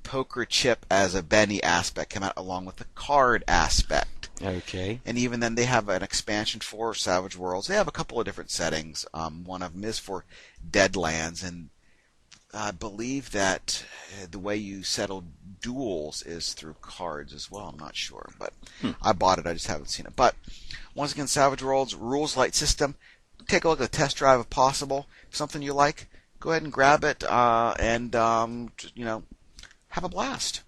poker chip as a benny aspect came out along with the card aspect. Okay. And even then, they have an expansion for Savage Worlds. They have a couple of different settings. One of them is for Deadlands, and I believe that the way you settle duels is through cards as well. I'm not sure, but I bought it. I just haven't seen it. But once again, Savage Worlds, rules light system. Take a look at the test drive if possible. If something you like, go ahead and grab it and have a blast.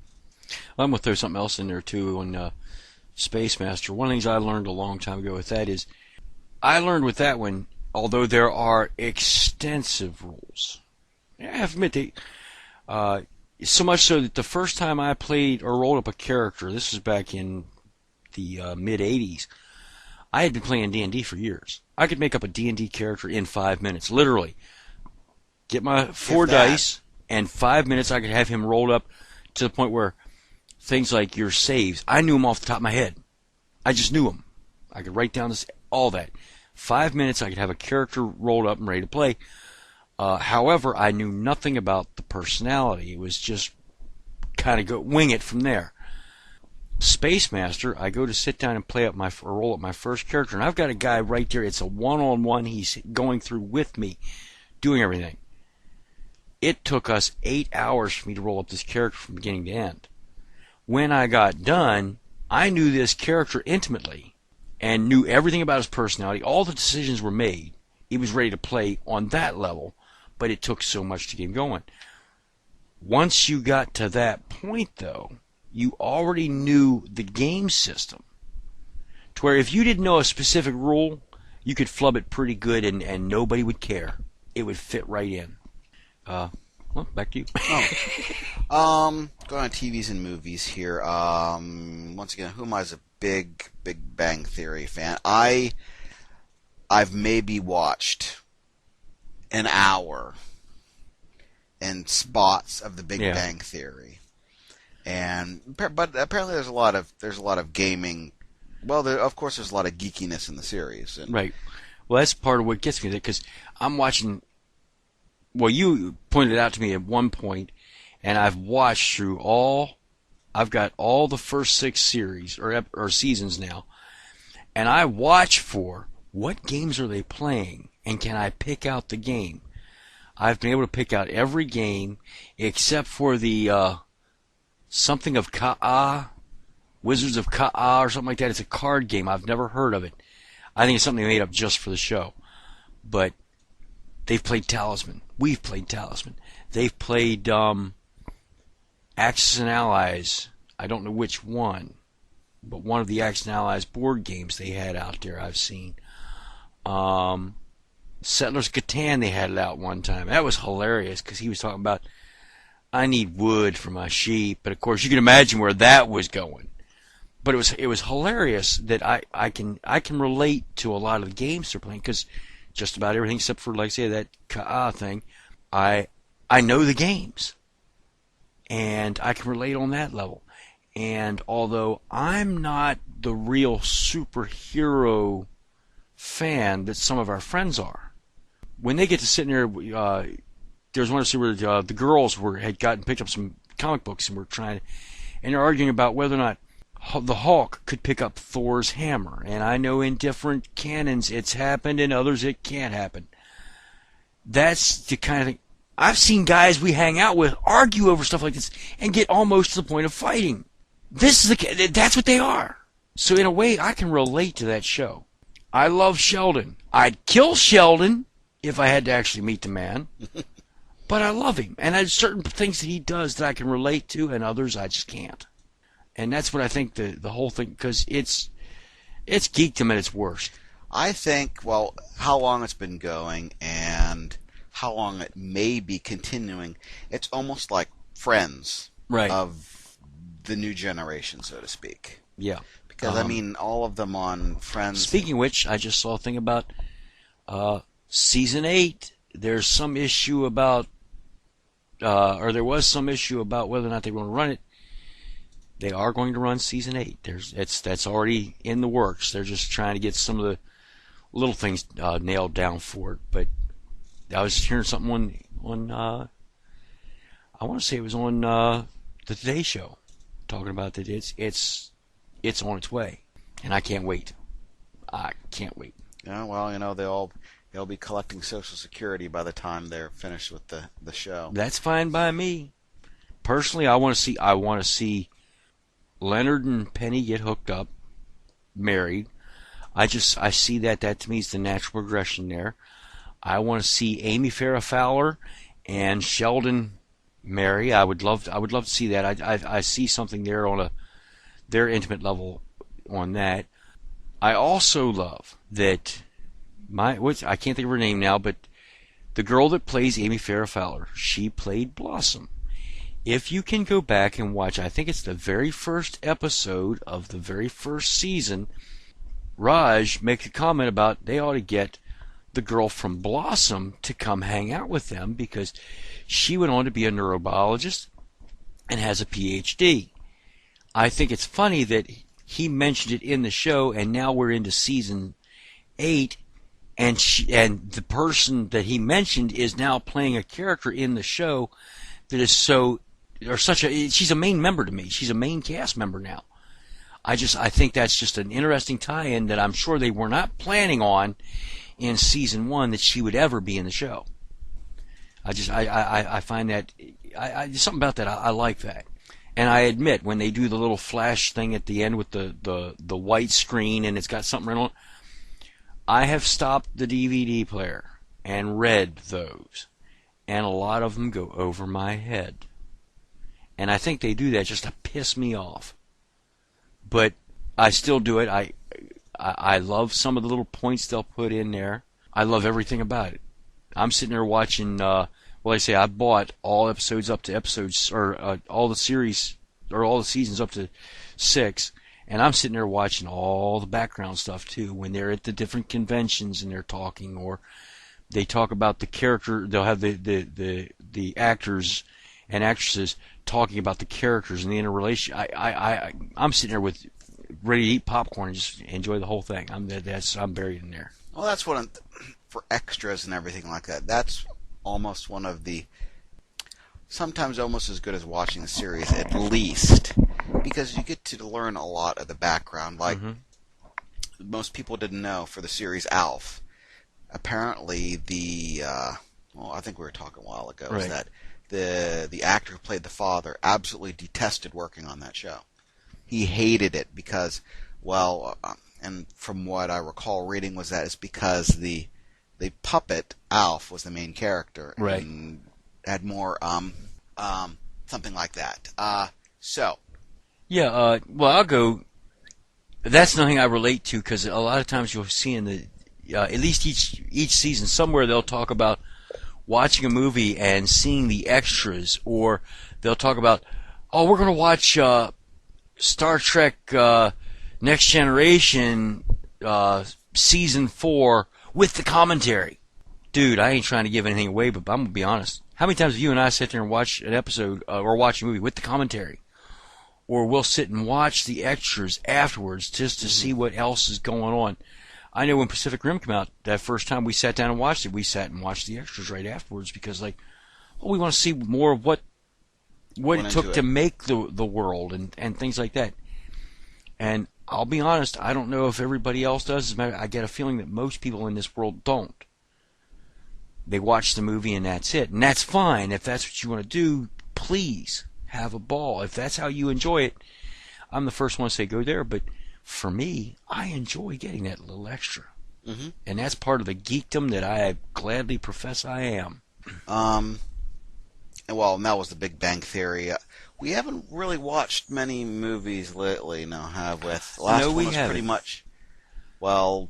I'm going to throw something else in there too on Space Master. One of the things I learned a long time ago with that is, I learned with that one, although there are extensive rules, I have to admit, so much so that the first time I played or rolled up a character, this was back in the mid-'80s, I had been playing D&D for years. I could make up a D&D character in 5 minutes, literally. Get my 4 dice, and 5 minutes I could have him rolled up to the point where things like your saves, I knew them off the top of my head. I just knew them. I could write down all that. 5 minutes I could have a character rolled up and ready to play. However, I knew nothing about the personality. It was just kind of wing it from there. Space Master, I go to sit down and roll up my first character, and I've got a guy right there. It's a one-on-one. He's going through with me, doing everything. It took us 8 hours for me to roll up this character from beginning to end. When I got done, I knew this character intimately and knew everything about his personality. All the decisions were made. He was ready to play on that level, but it took so much to get him going. Once you got to that point, though, you already knew the game system, to where if you didn't know a specific rule, you could flub it pretty good and nobody would care. It would fit right in. Well, back to you. Going on TVs and movies here. Once again, HuMei's a big Bang Theory fan. I've maybe watched an hour in spots of the Big Bang Theory, but apparently there's a lot of gaming. Well, of course, there's a lot of geekiness in the series. Right. Well, that's part of what gets me there, because I'm watching. Well, you pointed out to me at one point, and I've watched through I've got all the first 6 series or seasons now, and I watch for what games are they playing, and can I pick out the game? I've been able to pick out every game except for the something of Ka'a, Wizards of Ka or something like that. It's a card game. I've never heard of it. I think it's something they made up just for the show. But they've played Talisman. We've played Talisman. They've played Axis and Allies. I don't know which one, but one of the Axis and Allies board games they had out there I've seen. Settlers of Catan, they had it out one time. That was hilarious because he was talking about, I need wood for my sheep. But of course, you can imagine where that was going. But it was hilarious that I can relate to a lot of the games they're playing because just about everything except for, like I say, that Ka'a thing, I know the games. And I can relate on that level. And although I'm not the real superhero fan that some of our friends are, when they get to sit in there, there's one to see where the girls had picked up some comic books and they're arguing about whether or not the Hulk could pick up Thor's hammer. And I know in different canons it's happened, in others it can't happen. That's the kind of thing. I've seen guys we hang out with argue over stuff like this and get almost to the point of fighting. That's what they are. So in a way, I can relate to that show. I love Sheldon. I'd kill Sheldon if I had to actually meet the man. But I love him. And there's certain things that he does that I can relate to, and others I just can't. And that's what I think the whole thing, because it's geekdom at its worst. I think, well, how long it's been going and how long it may be continuing, it's almost like Friends of the new generation, so to speak. Yeah. Because, I mean, all of them on Friends. Speaking of which, I just saw a thing about Season 8. There's some issue about, or there was some issue about whether or not they were going to run it. They are going to run Season 8. That's already in the works. They're just trying to get some of the little things nailed down for it. But I was hearing something on I want to say it was on the Today Show, talking about that it's on its way, and I can't wait. I can't wait. Yeah, well, you know, they'll be collecting Social Security by the time they're finished with the show. That's fine by me. Personally, I want to see Leonard and Penny get hooked up, married. I see that to me is the natural progression there. I want to see Amy Farrah Fowler and Sheldon marry. I would love to see that. I see something there on their intimate level on that. I also love that I can't think of her name now, but the girl that plays Amy Farrah Fowler, she played Blossom. If you can go back and watch, I think it's the very first episode of the very first season, Raj makes a comment about they ought to get the girl from Blossom to come hang out with them because she went on to be a neurobiologist and has a PhD. I think it's funny that he mentioned it in the show, and now we're into Season 8, and the person that he mentioned is now playing a character in the show that is she's a main member to me. She's a main cast member now. I think that's just an interesting tie-in that I'm sure they were not planning on in Season 1 that she would ever be in the show. I find that something about that. I like that. And I admit, when they do the little flash thing at the end with the white screen and it's got something written on it, I have stopped the DVD player and read those, and a lot of them go over my head. And I think they do that just to piss me off. But I still do it. I love some of the little points they'll put in there. I love everything about it. I'm sitting there watching, I bought all episodes up to episodes, or all the series, or all the seasons up to 6, and I'm sitting there watching all the background stuff too, when they're at the different conventions and they're talking, or they talk about the character, they'll have the actors and actresses talking about the characters and the interrelation. I'm sitting there ready to eat popcorn and just enjoy the whole thing. I'm buried in there. Well, that's for extras and everything like that. That's almost one of the, sometimes almost as good as watching the series, at least, because you get to learn a lot of the background. Like most people didn't know, for the series Alf, apparently I think we were talking a while ago, is that the actor who played the father absolutely detested working on that show. he hated it because, well, and from what I recall reading was that it's because the puppet Alf was the main character, right? And had more something like that. Yeah. Well, I'll go. That's nothing I relate to because a lot of times you'll see in the at least each season somewhere they'll talk about watching a movie and seeing the extras, or they'll talk about, oh, we're going to watch Star Trek Next Generation season 4 with the commentary. Dude, I ain't trying to give anything away, but I'm going to be honest. How many times have you and I sit there and watch an episode or watch a movie with the commentary? Or we'll sit and watch the extras afterwards just to see what else is going on. I know when Pacific Rim came out, that first time we sat down and watched it, we sat and watched the extras right afterwards because, like, well, we want to see more of what it took to make the world and things like that. And I'll be honest, I don't know if everybody else does. As a matter, I get a feeling that most people in this world don't. They watch the movie and that's it. And that's fine. If that's what you want to do, please have a ball. If that's how you enjoy it, I'm the first one to say go there. But for me, I enjoy getting that little extra. Mm-hmm. And that's part of the geekdom that I gladly profess I am. Well, and that was the Big Bang Theory. We haven't really watched many movies lately, now have we? The last one was pretty much, well,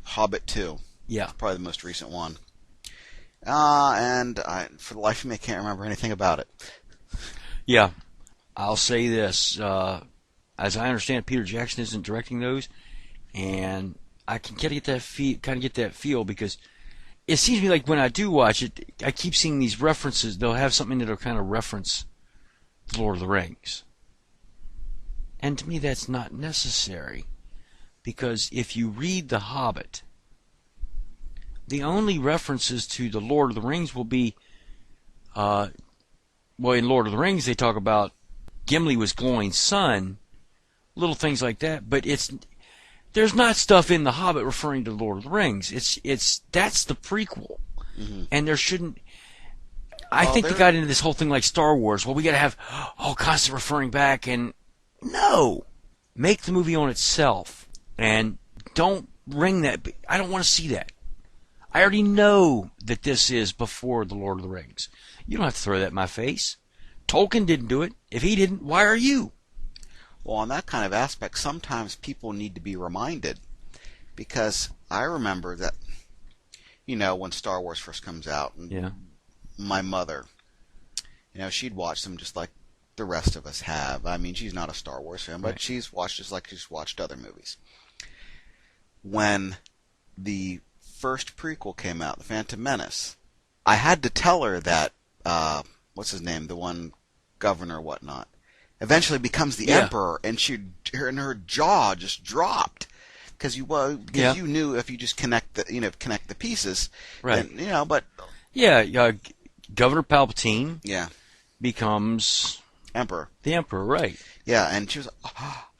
Hobbit 2. Yeah. Probably the most recent one. And for the life of me, I can't remember anything about it. Yeah. I'll say this. As I understand, Peter Jackson isn't directing those, and I can kind of get that feel because it seems to me like when I do watch it, I keep seeing these references. They'll have something that'll kind of reference The Lord of the Rings. And to me, that's not necessary. Because if you read The Hobbit, the only references to The Lord of the Rings will be, well, in Lord of the Rings, they talk about Gimli was Glowing's son, little things like that, but there's not stuff in The Hobbit referring to Lord of the Rings. That's the prequel. Mm-hmm. And there shouldn't. I think they got into this whole thing like Star Wars. Well, we got to have constant referring back, and no, make the movie on itself, and don't ring that. I don't want to see that. I already know that this is before the Lord of the Rings. You don't have to throw that in my face. Tolkien didn't do it. If he didn't, why are you? Well, on that kind of aspect, sometimes people need to be reminded, because I remember that, when Star Wars first comes out, and my mother, she'd watch them just like the rest of us have. I mean, she's not a Star Wars fan, but she's watched just like she's watched other movies. When the first prequel came out, The Phantom Menace, I had to tell her that, what's his name, the one governor, whatnot, eventually becomes the emperor, and her jaw just dropped because you knew if you just connect the pieces, right? Then, but Governor Palpatine, becomes emperor, the emperor, right? Yeah, and she was,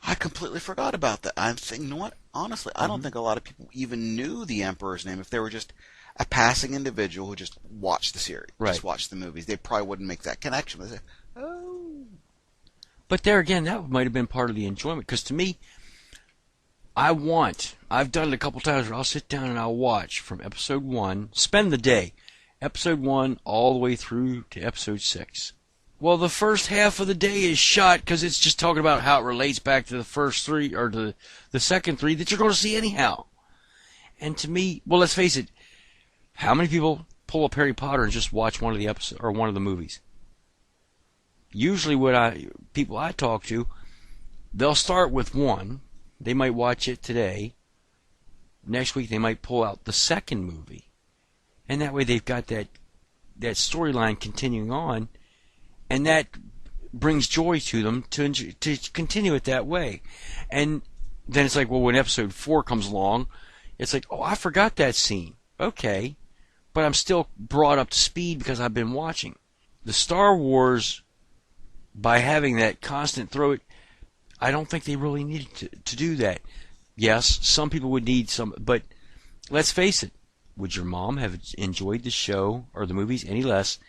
I completely forgot about that. I'm thinking, what? Honestly, I don't think a lot of people even knew the emperor's name if they were just a passing individual who just watched the series, just watched the movies. They probably wouldn't make that connection. They say, oh. But there again, that might have been part of the enjoyment. Because to me, I've done it a couple times where I'll sit down and I'll watch from episode 1, spend the day, episode 1 all the way through to episode 6. Well, the first half of the day is shot because it's just talking about how it relates back to the first 3 or to the second 3 that you're going to see anyhow. And to me, well, let's face it, how many people pull up Harry Potter and just watch one of the episodes or one of the movies? Usually people I talk to, they'll start with one. They might watch it today. Next week they might pull out the second movie. And that way they've got that storyline continuing on. And that brings joy to them to continue it that way. And then it's like, well, when episode 4 comes along, it's like, oh, I forgot that scene. Okay. But I'm still brought up to speed because I've been watching. The Star Wars, by having that constant I don't think they really needed to do that. Yes, some people would need some, but let's face it, would your mom have enjoyed the show or the movies any less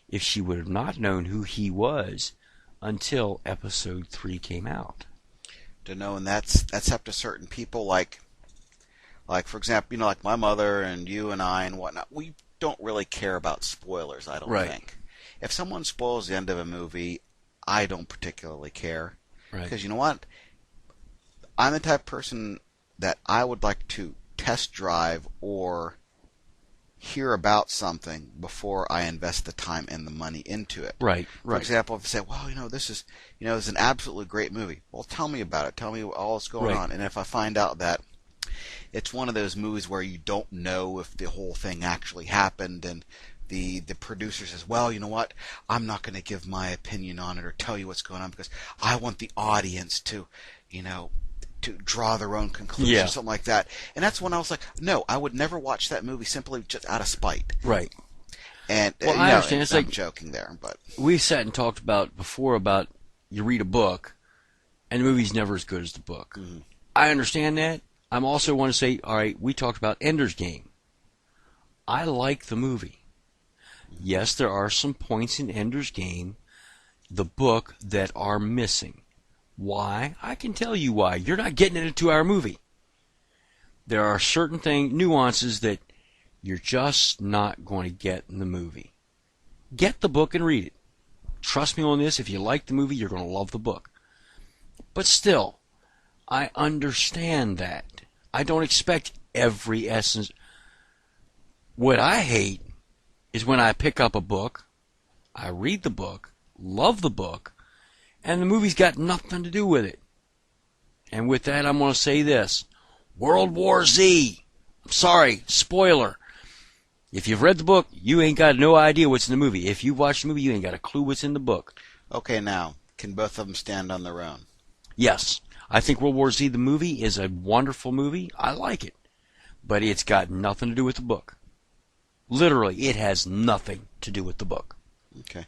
if she would have not known who he was until episode 3 came out. To know, and that's up to certain people, like for example, like my mother and you and I and whatnot. We don't really care about spoilers. I don't think. If someone spoils the end of a movie, I don't particularly care, because you know what? I'm the type of person that I would like to test drive or hear about something before I invest the time and the money into it. Right. For example, if you say, well, this is an absolutely great movie. Well, tell me about it. Tell me all that's going on. And if I find out that it's one of those movies where you don't know if the whole thing actually happened, and the producer says, well, you know what? I'm not going to give my opinion on it or tell you what's going on because I want the audience to, to draw their own conclusions, something like that. And that's when I was like, no, I would never watch that movie simply just out of spite. Right. And well, I understand. It's I'm like joking there, but we sat and talked about before about you read a book, and the movie's never as good as the book. Mm-hmm. I understand that. I also want to say, all right, we talked about Ender's Game. I like the movie. Yes, there are some points in Ender's Game, the book, that are missing. Why? I can tell you why. You're not getting in a 2-hour movie. There are certain nuances that you're just not going to get in the movie. Get the book and read it. Trust me on this, if you like the movie, you're going to love the book. But still, I understand that. I don't expect every essence. What I hate is when I pick up a book, I read the book, love the book, and the movie's got nothing to do with it. And with that, I'm going to say this. World War Z. I'm sorry, spoiler. If you've read the book, you ain't got no idea what's in the movie. If you've watched the movie, you ain't got a clue what's in the book. Okay, now, can both of them stand on their own? Yes. I think World War Z, the movie, is a wonderful movie. I like it. But it's got nothing to do with the book. Literally, it has nothing to do with the book. Okay.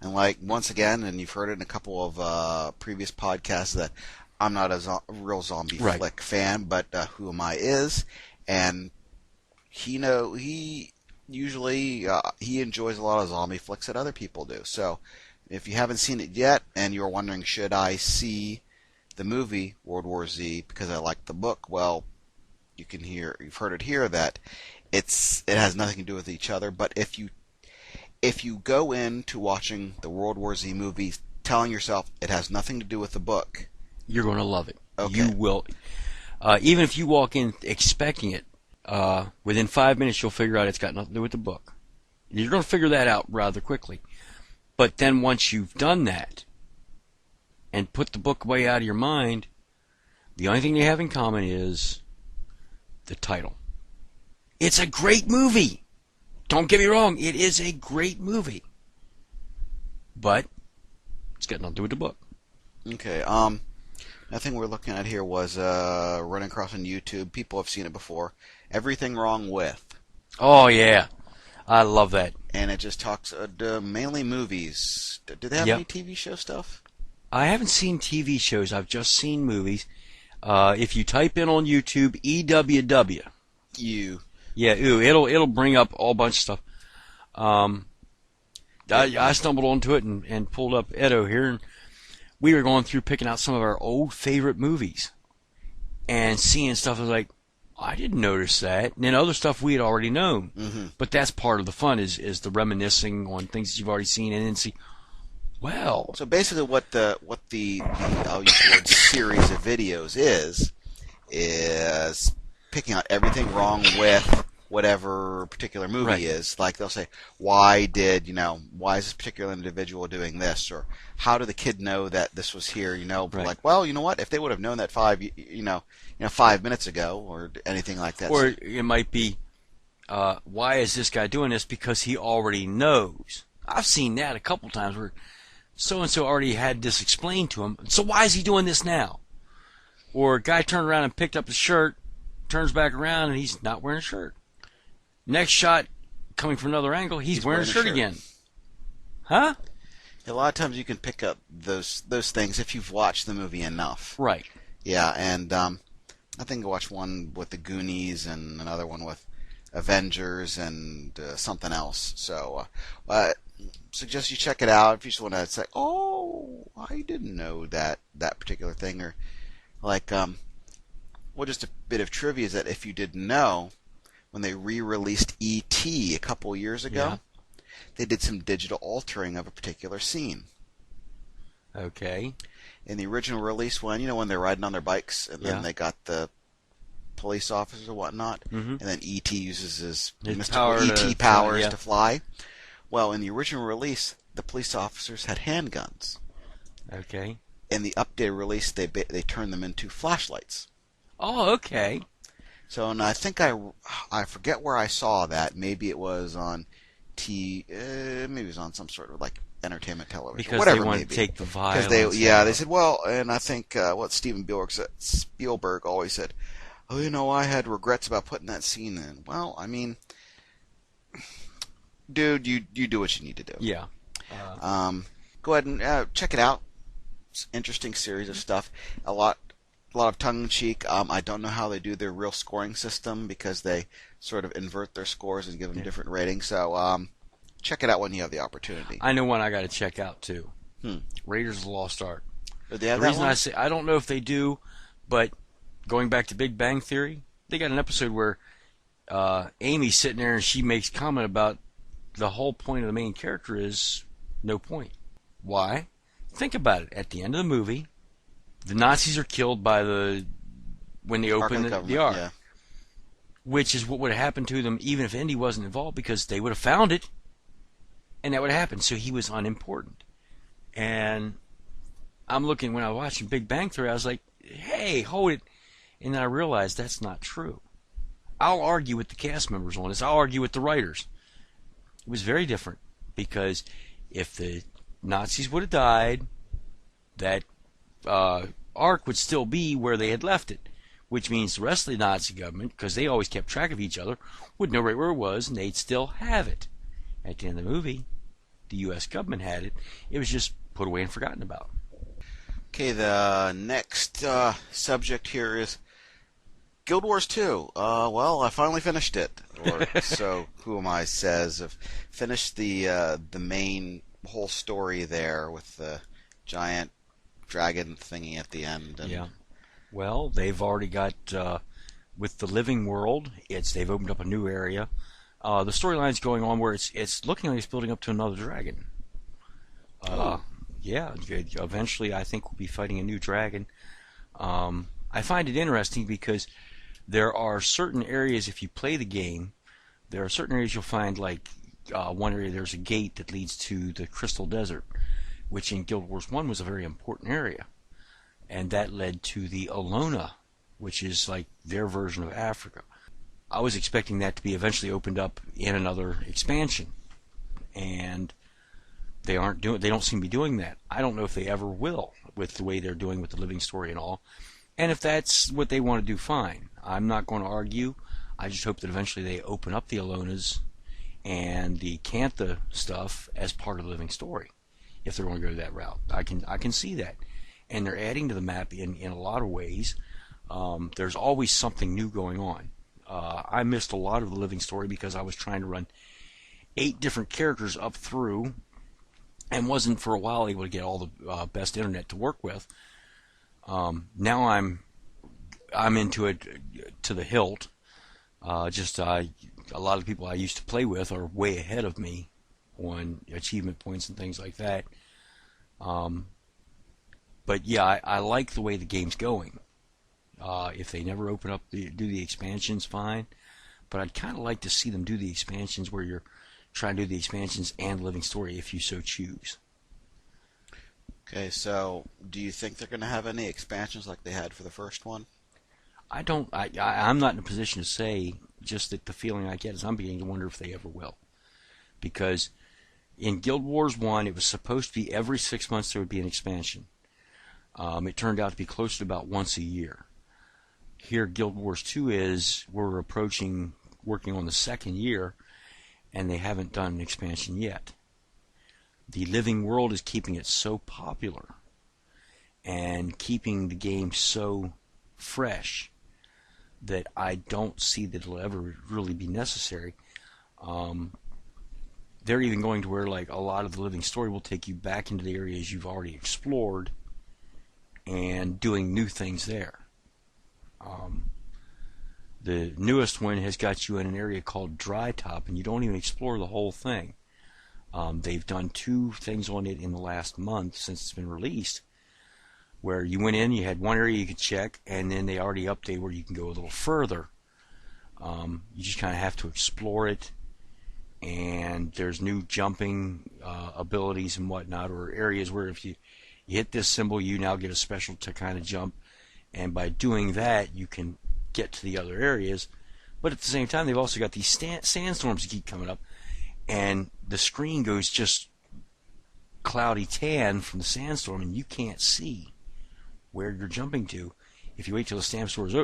And once again, and you've heard it in a couple of previous podcasts, that I'm not a real zombie flick fan, but HuMei is, and he usually he enjoys a lot of zombie flicks that other people do. So if you haven't seen it yet, and you're wondering, should I see the movie World War Z because I like the book? Well, you've heard it here that it has nothing to do with each other. But if you go into watching the World War Z movie telling yourself it has nothing to do with the book, you're going to love it. Okay. You will. Even if you walk in expecting it, within 5 minutes you'll figure out it's got nothing to do with the book. You're going to figure that out rather quickly. But then once you've done that and put the book way out of your mind, the only thing they have in common is the title. It's a great movie. Don't get me wrong, it is a great movie. But it's got nothing to do with the book. Okay, nothing we're looking at here was running across on YouTube. People have seen it before. Everything Wrong With. Oh, yeah. I love that. And it just talks mainly movies. Do they have any TV show stuff? I haven't seen TV shows. I've just seen movies. If you type in on YouTube EWW. Yeah, it'll bring up a bunch of stuff. I stumbled onto it and pulled up Edo here, and we were going through picking out some of our old favorite movies and seeing stuff. I was like, I didn't notice that. And then other stuff we had already known. Mm-hmm. But that's part of the fun is the reminiscing on things that you've already seen and then see, well. So basically what the I'll use the word series of videos is picking out everything wrong with whatever particular movie is. Like they'll say, why is this particular individual doing this? Or how did the kid know that this was here? Like, well, you know what? If they would have known that 5 minutes ago or anything like that. Or it might be, why is this guy doing this? Because he already knows. I've seen that a couple times where so-and-so already had this explained to him. So why is he doing this now? Or a guy turned around and picked up his shirt, turns back around, and he's not wearing a shirt. Next shot, coming from another angle, he's wearing a shirt again. Huh? A lot of times you can pick up those things if you've watched the movie enough. Right. Yeah, and I think I watched one with the Goonies and another one with Avengers and something else. So suggest you check it out if you just want to say, "Oh, I didn't know that particular thing," or like, well, just a bit of trivia is that if you didn't know, when they re-released E.T. a couple years ago, they did some digital altering of a particular scene. Okay. In the original release one, when they're riding on their bikes and then they got the police officers or whatnot, and then E.T. uses his mystical E.T. powers to fly. Well, in the original release, the police officers had handguns. Okay. In the updated release, they turned them into flashlights. Oh, okay. So, and I think I forget where I saw that. Maybe it was on maybe it was on some sort of like entertainment television. Because whatever they want to take the violence. Because they said, well, and I think what Steven Spielberg always said, oh, I had regrets about putting that scene in. Well, I mean, dude, you do what you need to do. Yeah. Go ahead and check it out. It's an interesting series of stuff. A lot of tongue-in-cheek. I don't know how they do their real scoring system because they sort of invert their scores and give them different ratings. So check it out when you have the opportunity. I know one I got to check out too. Raiders of the Lost Ark. The reason I say I don't know if they do, but going back to Big Bang Theory, they got an episode where Amy's sitting there and she makes comment about the whole point of the main character is no point. Why? Think about it. At the end of the movie, the Nazis are killed by when they open the Ark, which is what would have happened to them even if Indy wasn't involved, because they would have found it, and that would have happened. So he was unimportant. And I'm looking, when I was watching Big Bang Theory, I was like, hey, hold it. And then I realized that's not true. I'll argue with the cast members on this. I'll argue with the writers. It was very different, because if the Nazis would have died, that Ark would still be where they had left it, which means the rest of the Nazi government, because they always kept track of each other, would know right where it was, and they'd still have it. At the end of the movie, the U.S. government had it. It was just put away and forgotten about. Okay, the next subject here is Guild Wars 2. Well, I finally finished it, or so HuMei's says. I've finished the main whole story there with the giant dragon thingy at the end. And well, they've already got with the living world. They've opened up a new area. The storyline's going on where it's looking like it's building up to another dragon. Eventually I think we'll be fighting a new dragon. I find it interesting because there are certain areas, if you play the game, there are certain areas you'll find, like one area there's a gate that leads to the Crystal Desert, which in Guild Wars 1 was a very important area. And that led to the Alona, which is like their version of Africa. I was expecting that to be eventually opened up in another expansion, and they don't seem to be doing that. I don't know if they ever will, with the way they're doing with the living story and all. And if that's what they want to do, fine. I'm not going to argue. I just hope that eventually they open up the Alonas and the Cantha stuff as part of the living story, if they're going to go that route. I can see that. And they're adding to the map in a lot of ways. There's always something new going on. I missed a lot of the living story because I was trying to run 8 different characters up through and wasn't for a while able to get all the best internet to work with. Now I'm into it to the hilt. A lot of the people I used to play with are way ahead of me on achievement points and things like that. But yeah, I like the way the game's going. If they never open up do the expansions, fine. But I'd kind of like to see them do the expansions where you're trying to do the expansions and living story if you so choose. Okay, so do you think they're going to have any expansions like they had for the first one? I'm not in a position to say, just that the feeling I get is I'm beginning to wonder if they ever will. Because in Guild Wars 1, it was supposed to be every 6 months there would be an expansion. It turned out to be close to about once a year. Here, Guild Wars 2 we're working on the second year, and they haven't done an expansion yet. The living world is keeping it so popular and keeping the game so fresh that I don't see that it'll ever really be necessary. they're even going to where like a lot of the living story will take you back into the areas you've already explored and doing new things there. The newest one has got you in an area called Dry Top, and you don't even explore the whole thing. They've done 2 things on it in the last month since it's been released, where you went in, you had one area you could check, and then they already updated where you can go a little further. You just kind of have to explore it, and there's new jumping abilities and whatnot, or areas where if you hit this symbol, you now get a special to kind of jump, and by doing that, you can get to the other areas. But at the same time, they've also got these sandstorms that keep coming up, and the screen goes just cloudy tan from the sandstorm, and you can't see where you're jumping to. If you wait till the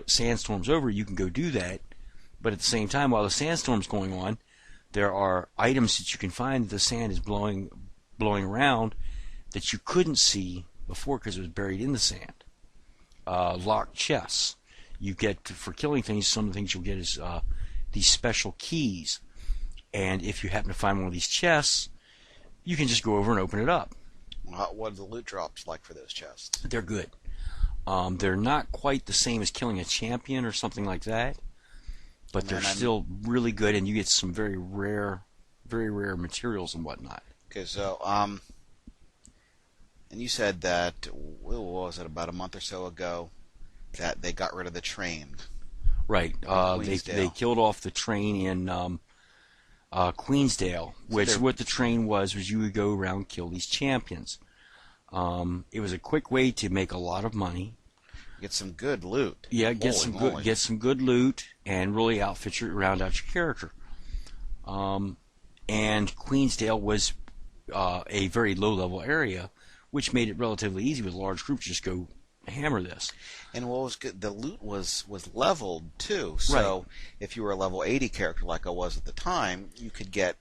sandstorm's over, you can go do that. But at the same time, while the sandstorm's going on, there are items that you can find that the sand is blowing around that you couldn't see before because it was buried in the sand. Locked chests. You get, for killing things, some of the things you'll get is these special keys. And if you happen to find one of these chests, you can just go over and open it up. What are the loot drops like for those chests? They're good. They're not quite the same as killing a champion or something like that, but they're still really good, and you get some very rare materials and whatnot. Okay, so and you said that, what was it, about a month or so ago, that they got rid of the train. Right. They killed off the train in Queensdale, which what the train was you would go around and kill these champions. It was a quick way to make a lot of money. Get some good loot. Yeah, get some good loot and really round out your character. And Queensdale was a very low-level area, which made it relatively easy with large groups to just go hammer this. And what was good, the loot was leveled too. So right. If you were a level 80 character like I was at the time, you could get,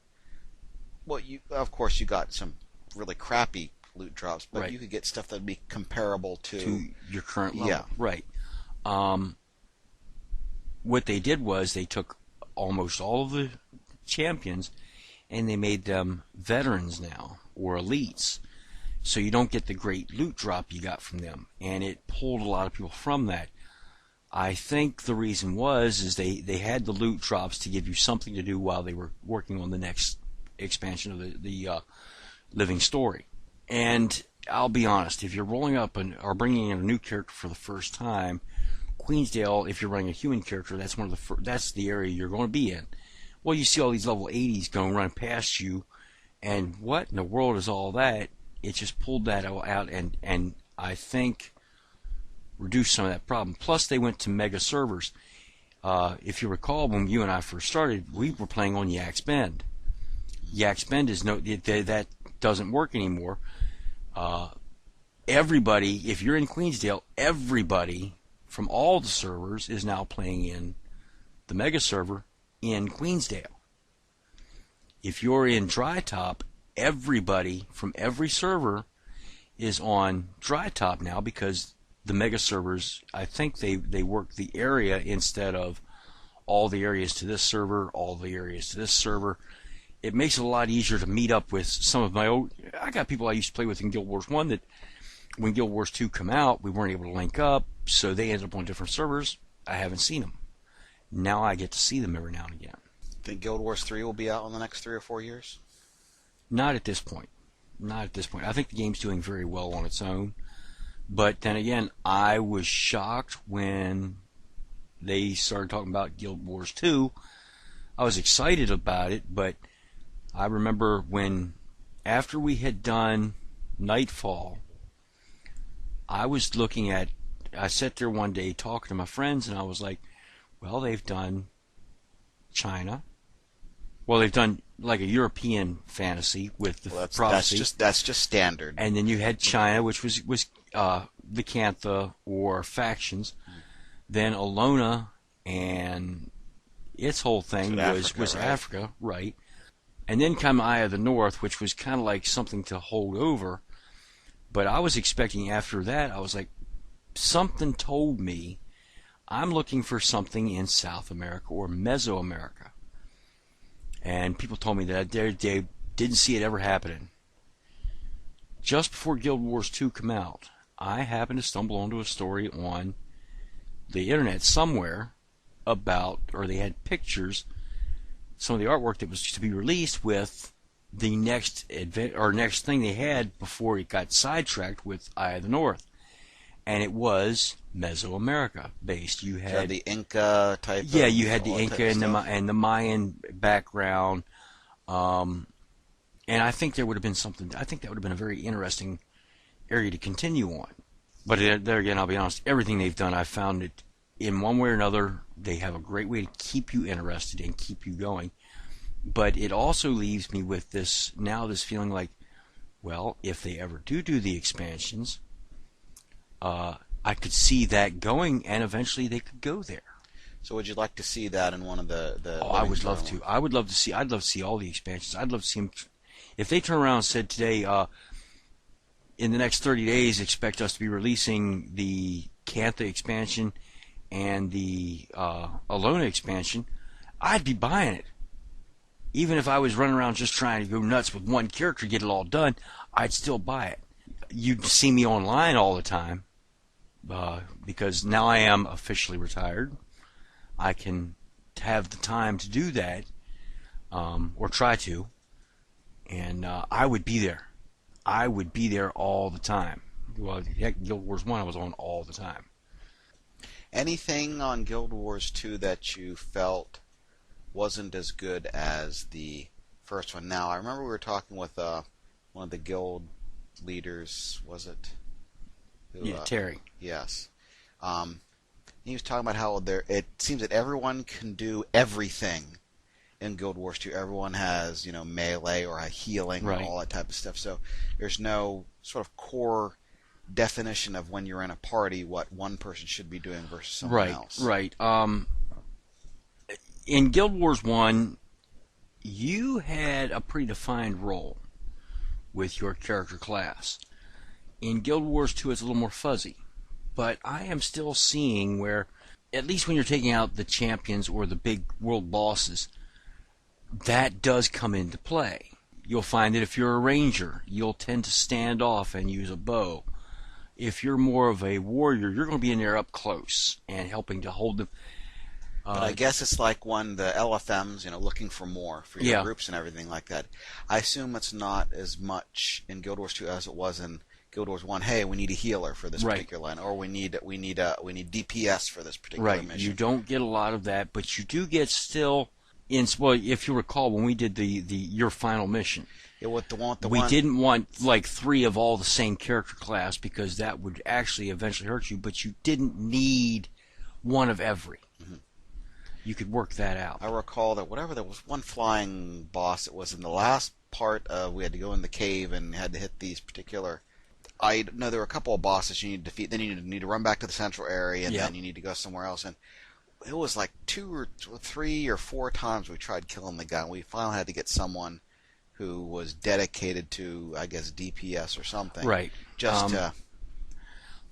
well, of course you got some really crappy loot drops, but right. you could get stuff that would be comparable to your current level. Yeah. Right. What they did was they took almost all of the champions and they made them veterans now, or elites. So you don't get the great loot drop you got from them, and it pulled a lot of people from that. I think the reason is they had the loot drops to give you something to do while they were working on the next expansion of the living story. And I'll be honest, if you're rolling up or bringing in a new character for the first time, Queensdale, if you're running a human character, that's the area you're going to be in. Well, you see all these level 80s going run past you, and what in the world is all that? It just pulled that out and I think reduced some of that problem. Plus, they went to mega servers. If you recall, when you and I first started, we were playing on Yak's Bend. Yak's Bend that doesn't work anymore. Everybody, if you're in Queensdale, everybody from all the servers is now playing in the mega server in Queensdale. If you're in Dry Top, everybody from every server is on Dry Top now because the mega servers, I think they work the area instead of all the areas to this server, all the areas to this server. It makes it a lot easier to meet up with some of my old... I got people I used to play with in Guild Wars 1 that when Guild Wars 2 come out, we weren't able to link up, so they ended up on different servers. I haven't seen them. Now I get to see them every now and again. Think Guild Wars 3 will be out in the next 3 or 4 years? Not at this point. Not at this point. I think the game's doing very well on its own. But then again, I was shocked when they started talking about Guild Wars 2. I was excited about it, but I remember after we had done Nightfall, I sat there one day talking to my friends, and I was like, well, they've done China. Well, they've done like a European fantasy with the prophecy. That's just standard. And then you had China, which was the Cantha or factions. Then Alona and its whole thing was Africa, right? And then come Eye of the North, which was kind of like something to hold over. But I was expecting after that, I was like, something told me I'm looking for something in South America or Mesoamerica. And people told me that Didn't see it ever happening. Just before Guild Wars 2 come out, I happened to stumble onto a story on the internet somewhere about, or they had pictures, some of the artwork that was to be released with the next next thing they had before it got sidetracked with Eye of the North. And it was Mesoamerica based. You had the Inca type. Yeah, you had the Inca and the Mayan background. And I think there would have been something. I think that would have been a very interesting area to continue on. But there again, I'll be honest. Everything they've done, I've found it in one way or another. They have a great way to keep you interested and keep you going. But it also leaves me with this feeling like, well, if they ever do the expansions, I could see that going, and eventually they could go there. So would you like to see that in one of the? Oh, I would love to. I'd love to see all the expansions. I'd love to see them. If they turn around and said today, in the next 30 days, expect us to be releasing the Cantha expansion and the Alona expansion, I'd be buying it. Even if I was running around just trying to go nuts with one character, get it all done, I'd still buy it. You'd see me online all the time, because now I am officially retired. I can have the time to do that, or try to, and I would be there. I would be there all the time. Well, heck, Guild Wars 1 I was on all the time. Anything on Guild Wars 2 that you felt wasn't as good as the first one? Now, I remember we were talking with one of the guild leaders, was it? Terry. Yes. He was talking about how it seems that everyone can do everything in Guild Wars 2. Everyone has, melee or a healing and all that type of stuff. So there's no sort of core definition of when you're in a party what one person should be doing versus someone else. Right. In Guild Wars 1, you had a predefined role with your character class. In Guild Wars 2, it's a little more fuzzy. But I am still seeing where, at least when you're taking out the champions or the big world bosses, that does come into play. You'll find that if you're a ranger, you'll tend to stand off and use a bow. If you're more of a warrior, you're going to be in there up close and helping to hold them. But I guess it's like when the LFMs, looking for more for your groups and everything like that. I assume it's not as much in Guild Wars 2 as it was in Guild Wars 1. Hey, we need a healer for this particular line, or we need DPS for this particular mission. You don't get a lot of that, but you do get still. If you recall, when we did your final mission, we didn't want like 3 of all the same character class because that would actually eventually hurt you. But you didn't need 1 of every. Mm-hmm. You could work that out. I recall that there was one flying boss. It was in the last part of we had to go in the cave and had to hit these particular. I know there were a couple of bosses you need to defeat. Then you need to run back to the central area, and then you need to go somewhere else. And it was like 2 or 3 or 4 times we tried killing the guy. And we finally had to get someone who was dedicated to, I guess, DPS or something. Right.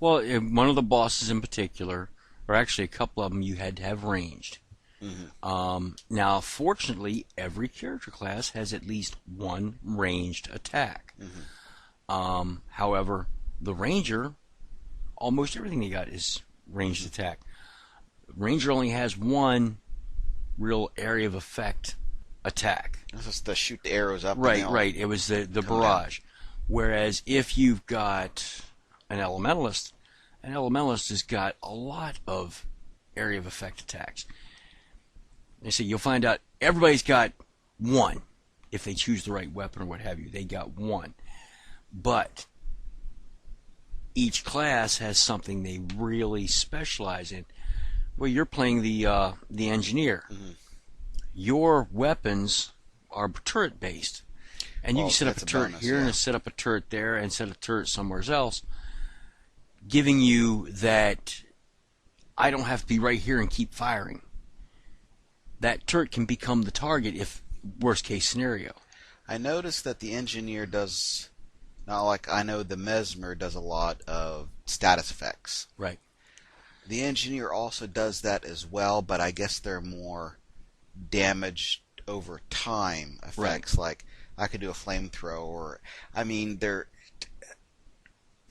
Well, one of the bosses in particular, or actually a couple of them, you had to have ranged. Mm-hmm. Now, fortunately, every character class has at least 1 ranged attack. Mm-hmm. However, the ranger, almost everything they got is ranged attack. Ranger only has 1 real area of effect attack. This is to shoot the arrows up. Right. It was the barrage. Down. Whereas if you've got an elementalist has got a lot of area of effect attacks. They say you'll find out everybody's got 1 if they choose the right weapon or what have you. They got 1. But each class has something they really specialize in. Well, you're playing the engineer. Mm-hmm. Your weapons are turret based, and you can set up a turret here and set up a turret there and set a turret somewhere else, giving you that I don't have to be right here and keep firing. That turret can become the target if worst case scenario. I noticed that the engineer does, not like I know the Mesmer does a lot of status effects. Right. The engineer also does that as well, but I guess they're more damage over time effects. Right. Like I could do a flamethrower. Or, I mean, the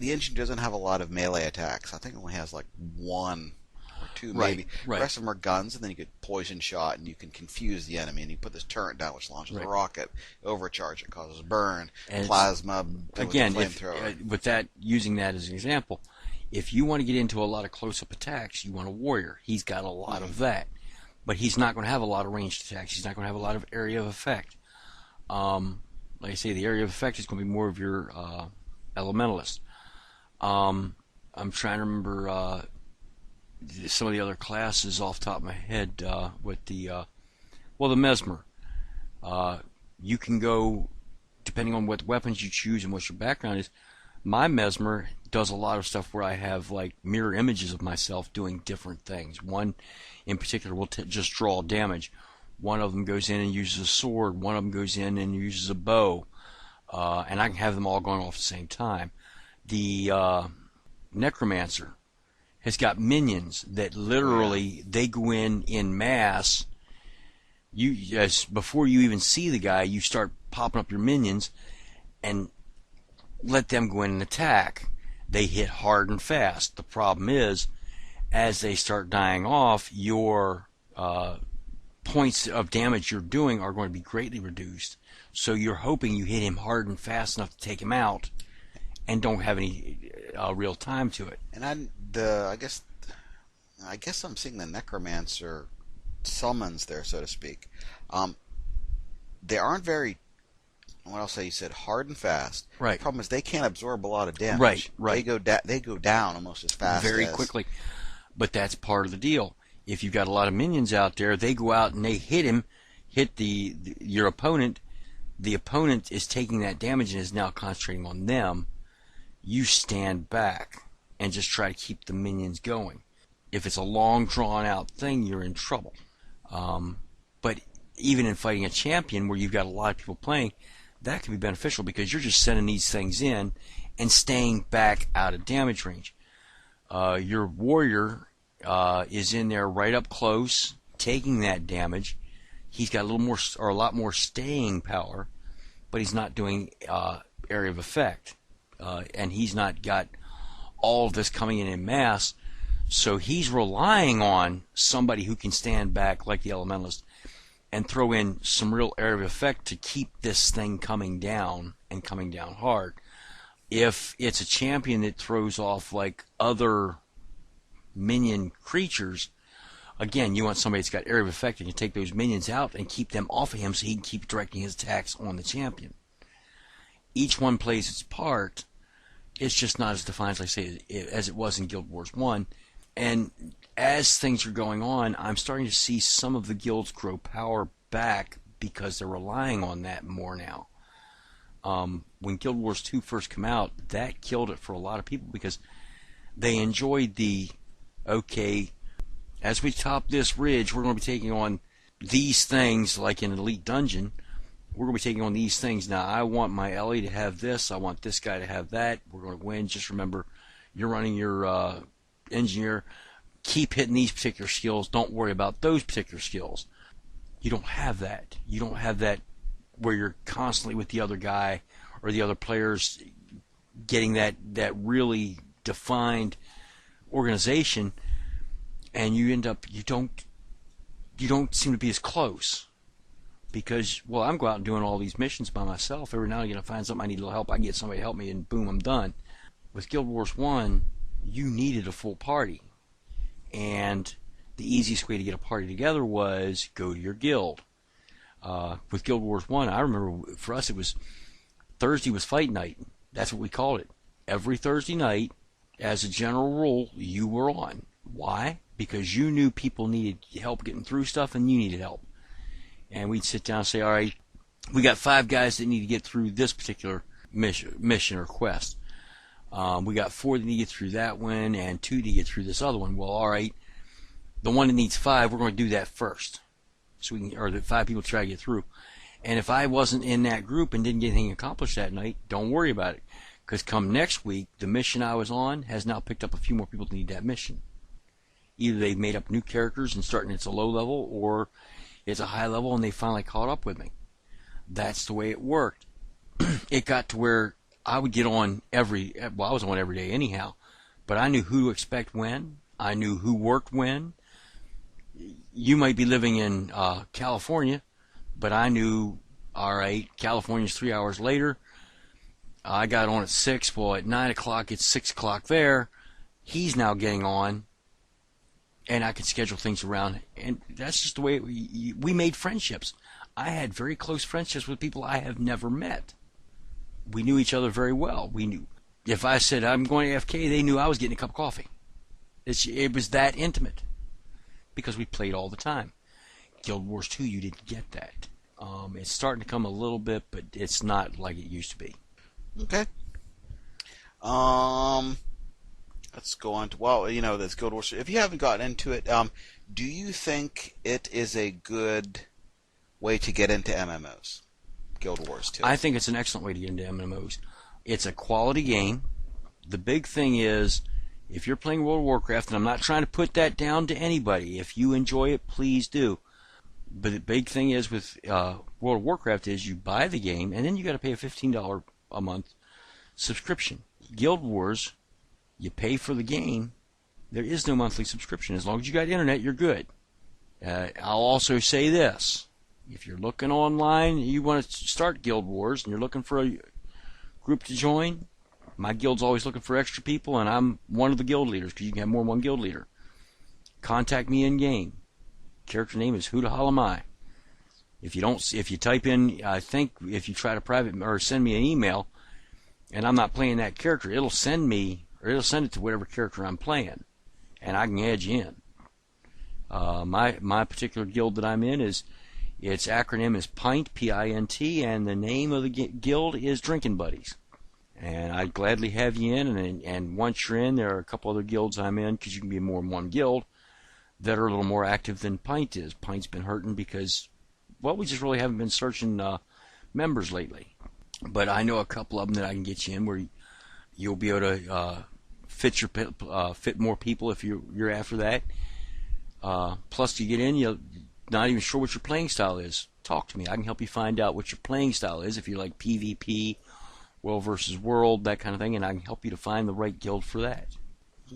engine doesn't have a lot of melee attacks. I think it only has like one or two, maybe. Right. The rest of them are guns, and then you get poison shot, and you can confuse the enemy, and you put this turret down, which launches a rocket, overcharge it, causes a burn, and plasma, again, flamethrower. With that, using that as an example, if you want to get into a lot of close-up attacks, you want a warrior. He's got a lot of that, but he's not going to have a lot of ranged attacks. He's not going to have a lot of area of effect. Like I say, the area of effect is going to be more of your elementalist. I'm trying to remember some of the other classes off the top of my head with the Mesmer. You can go, depending on what weapons you choose and what your background is. My Mesmer does a lot of stuff where I have like mirror images of myself doing different things. One in particular will just draw damage. One of them goes in and uses a sword. One of them goes in and uses a bow. And I can have them all going off at the same time. The Necromancer has got minions that literally they go in mass. Before you even see the guy, you start popping up your minions and let them go in and attack. They hit hard and fast. The problem is, as they start dying off, your points of damage you're doing are going to be greatly reduced. So you're hoping you hit him hard and fast enough to take him out, and don't have any real time to it. And I guess I'm seeing the Necromancer summons there, so to speak. They aren't very. What I'll say, you said hard and fast. Right. The problem is they can't absorb a lot of damage. Right. They go down almost as fast. Very quickly. But that's part of the deal. If you've got a lot of minions out there, they go out and they hit your opponent. The opponent is taking that damage and is now concentrating on them. You stand back and just try to keep the minions going. If it's a long, drawn-out thing, you're in trouble. But even in fighting a champion where you've got a lot of people playing, that can be beneficial because you're just sending these things in and staying back out of damage range. Your warrior is in there right up close, taking that damage. He's got a lot more staying power, but he's not doing area of effect. And he's not got all of this coming in mass, so he's relying on somebody who can stand back like the Elementalist and throw in some real area of effect to keep this thing coming down and coming down hard. If it's a champion that throws off like other minion creatures, again, you want somebody that's got area of effect and can take those minions out and keep them off of him so he can keep directing his attacks on the champion. Each one plays its part. It's just not as defined, as I say, as it was in Guild Wars 1. And as things are going on, I'm starting to see some of the guilds grow power back because they're relying on that more now. When Guild Wars 2 first came out, that killed it for a lot of people because they enjoyed okay, as we top this ridge, we're going to be taking on these things like in an Elite Dungeon. We're going to be taking on these things. Now, I want my Ellie to have this. I want this guy to have that. We're going to win. Just remember, you're running your engineer. Keep hitting these particular skills. Don't worry about those particular skills. You don't have that. You don't have that where you're constantly with the other guy or the other players getting that really defined organization, and you end up you don't seem to be as close. Because, well, I'm going out and doing all these missions by myself. Every now and again I find something I need a little help. I can get somebody to help me, and boom, I'm done. With Guild Wars 1, you needed a full party. And the easiest way to get a party together was go to your guild. With Guild Wars 1, I remember for us it was Thursday was fight night. That's what we called it. Every Thursday night, as a general rule, you were on. Why? Because you knew people needed help getting through stuff and you needed help. And we'd sit down and say, all right, we got 5 guys that need to get through this particular mission or quest. We got 4 that need to get through that one and 2 to get through this other one. Well, all right, the one that needs 5, we're going to do that first. So we can, or the 5 people try to get through. And if I wasn't in that group and didn't get anything accomplished that night, don't worry about it. Because come next week, the mission I was on has now picked up a few more people that need that mission. Either they've made up new characters and starting it's a low level, or it's a high level and they finally caught up with me. that's the way it worked. It got to where I would get on I was on every day anyhow, but I knew who to expect when. I knew who worked when. You might be living in California, but I knew, all right, California's 3 hours later. I got on at 6. Well, at 9 o'clock, it's 6 o'clock there. He's now getting on, and I could schedule things around. And that's just the way we made friendships. I had very close friendships with people I have never met. We knew each other very well. We knew if I said I'm going to AFK, they knew I was getting a cup of coffee. It was that intimate because we played all the time. Guild Wars 2, you didn't get that. It's starting to come a little bit, but it's not like it used to be. Okay. Let's go on to, this Guild Wars. If you haven't gotten into it, do you think it is a good way to get into MMOs? Guild Wars 2. I think it's an excellent way to get into MMOs. It's a quality game. The big thing is, if you're playing World of Warcraft, and I'm not trying to put that down to anybody, if you enjoy it, please do. But the big thing is with World of Warcraft is you buy the game, and then you got to pay a $15 a month subscription. Guild Wars, you pay for the game. There is no monthly subscription. As long as you got internet, you're good. I'll also say this. If you're looking online, you want to start Guild Wars, and you're looking for a group to join, my guild's always looking for extra people, and I'm one of the guild leaders because you can have more than one guild leader. Contact me in game. Character name is HuMei. If you type in, I think if you try to private or send me an email, and I'm not playing that character, it'll send it to whatever character I'm playing, and I can add you in. My particular guild that I'm in its acronym is PINT, P-I-N-T, and the name of the guild is Drinking Buddies. And I'd gladly have you in, and once you're in, there are a couple other guilds I'm in, because you can be more than one guild, that are a little more active than PINT is. PINT's been hurting because, well, we just really haven't been searching members lately. But I know a couple of them that I can get you in where you'll be able to fit more people if you're after that. Plus, you get in, you're not even sure what your playing style is. Talk to me. I can help you find out what your playing style is if you like PvP, World versus World, that kind of thing, and I can help you to find the right guild for that.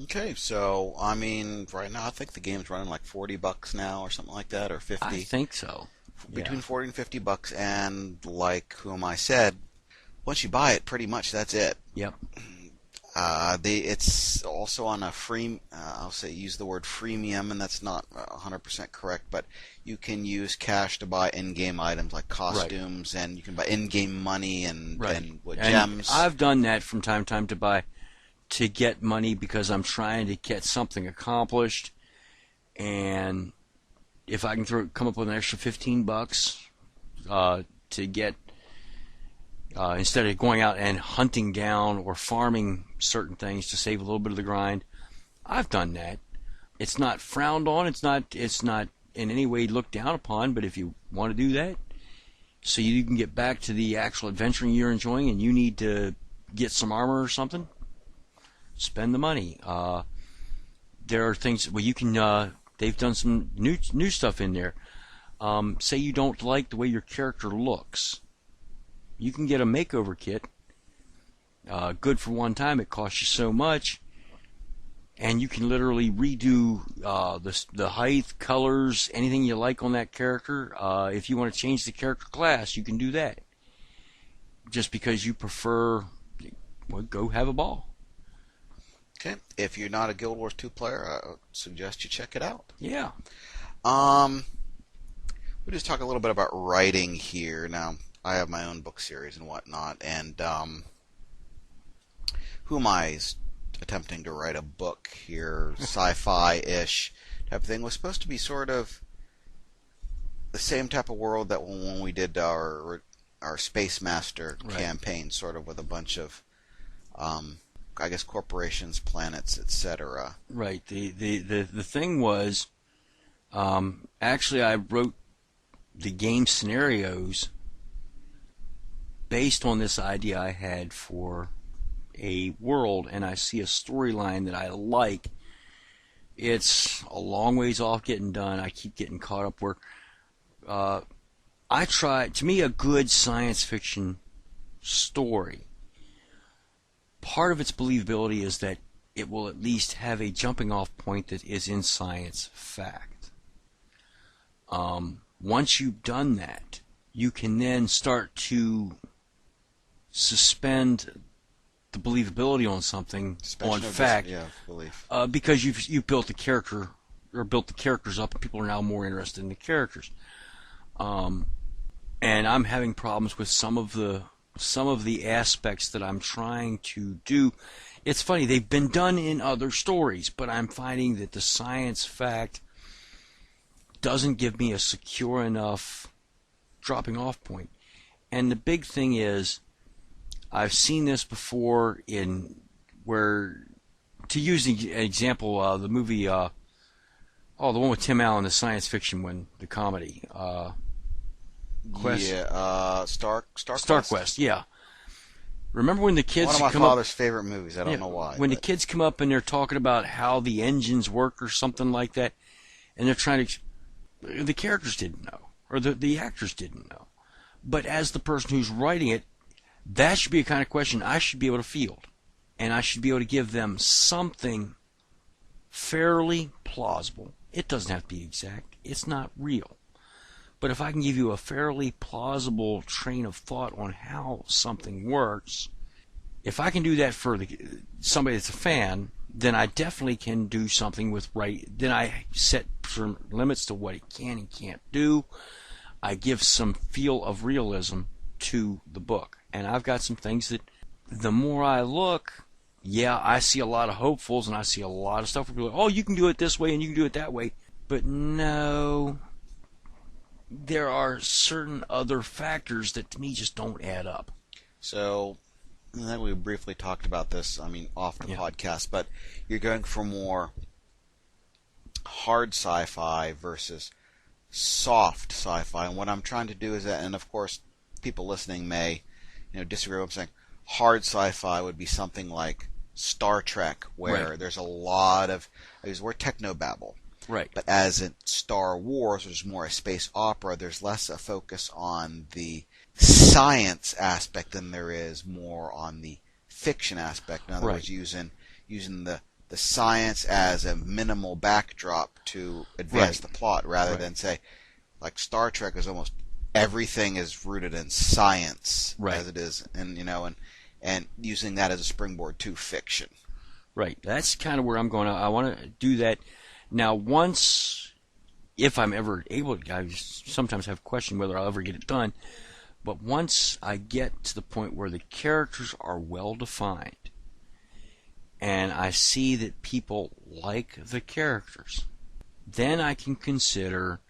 Okay, so, right now I think the game's running like $40 now or something like that, or 50. I think so. Between 40 and $50, and like HuMei said, once you buy it, pretty much that's it. Yep. It's also on a free, use the word freemium, and that's not 100% correct, but you can use cash to buy in-game items like costumes, right. And you can buy in-game money and gems. I've done that from time to time to get money because I'm trying to get something accomplished, and if I can come up with an extra $15 to get instead of going out and hunting down or farming certain things to save a little bit of the grind, I've done that. It's not frowned on. It's not in any way looked down upon. But if you want to do that, so you can get back to the actual adventuring you're enjoying, and you need to get some armor or something, spend the money. There are things where you can. They've done some new stuff in there. Say you don't like the way your character looks. You can get a makeover kit, good for one time. It costs you so much, and you can literally redo the height, colors, anything you like on that character. If you want to change the character class, you can do that. Just because you prefer, well, go have a ball. Okay. If you're not a Guild Wars 2 player, I would suggest you check it out. Yeah. We'll just talk a little bit about writing here now. I have my own book series and whatnot, and HuMei's attempting to write a book here, sci-fi-ish type of thing. Was supposed to be sort of the same type of world that when we did our Space Master campaign, sort of with a bunch of, I guess, corporations, planets, etc. Right. The thing was, actually, I wrote the game scenarios based on this idea I had for a world, and I see a storyline that I like. It's a long ways off getting done. I keep getting caught up where to me, a good science fiction story, part of its believability is that it will at least have a jumping off point that is in science fact. Once you've done that, you can then start to suspend the believability on something on fact, belief. Because you've built the character or built the characters up, and people are now more interested in the characters. And I'm having problems with some of the aspects that I'm trying to do. It's funny, they've been done in other stories, but I'm finding that the science fact doesn't give me a secure enough dropping off point. And the big thing is, I've seen this before in where, to use an example, the movie, the one with Tim Allen, the science fiction one, the comedy, Quest. Yeah, Star Quest, yeah. Remember when the kids one of my come father's up, favorite movies. I don't know why. When the kids come up and they're talking about how the engines work or something like that, and they're trying to, the characters didn't know, or the actors didn't know. But as the person who's writing it, that should be a kind of question I should be able to field. And I should be able to give them something fairly plausible. It doesn't have to be exact. It's not real. But if I can give you a fairly plausible train of thought on how something works, if I can do that for somebody that's a fan, then I definitely can do something with then I set some limits to what it can and can't do. I give some feel of realism to the book. And I've got some things that the more I look, I see a lot of hopefuls and I see a lot of stuff where people are like, oh, you can do it this way and you can do it that way. But no, there are certain other factors that to me just don't add up. So, I think we briefly talked about this, off the podcast, but you're going for more hard sci-fi versus soft sci-fi. And what I'm trying to do is that, and of course, people listening may disagree with what I'm saying. Hard sci-fi would be something like Star Trek, where there's a lot of, I use the word technobabble. Right. But as in Star Wars, which is more a space opera, there's less a focus on the science aspect than there is more on the fiction aspect. In other words, using the science as a minimal backdrop to advance the plot, rather than say, like Star Trek is almost everything is rooted in science as it is, and using that as a springboard to fiction. Right. That's kind of where I'm going. I want to do that. Now, if I'm ever able to, I sometimes have a question whether I'll ever get it done, but once I get to the point where the characters are well defined, and I see that people like the characters, then I can consider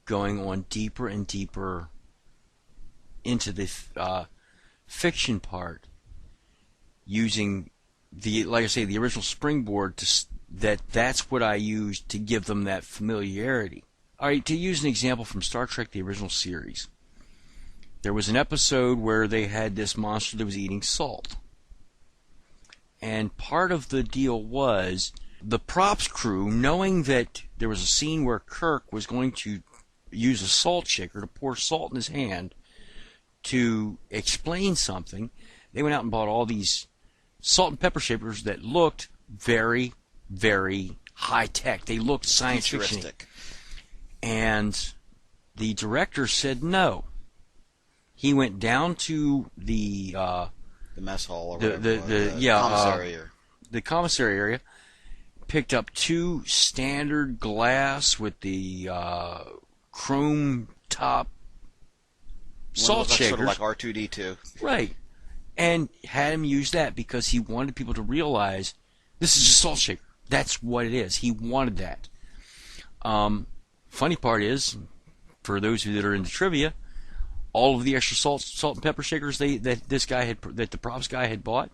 going on deeper and deeper into the fiction part, using like I say, the original springboard that's what I use to give them that familiarity. All right, to use an example from Star Trek, the original series, there was an episode where they had this monster that was eating salt. And part of the deal was the props crew, knowing that there was a scene where Kirk was going to use a salt shaker to pour salt in his hand to explain something, they went out and bought all these salt and pepper shakers that looked very, very high tech. They looked science fiction. And the director said no. He went down to the mess hall or the commissary area. The commissary area, picked up 2 standard glass with the chrome top salt shakers, sort of like R2D2, right, and had him use that because he wanted people to realize this is a salt shaker. That's what it is. He wanted that. Funny part is, for those of you that are into trivia, all of the extra salt and pepper shakers that the props guy had bought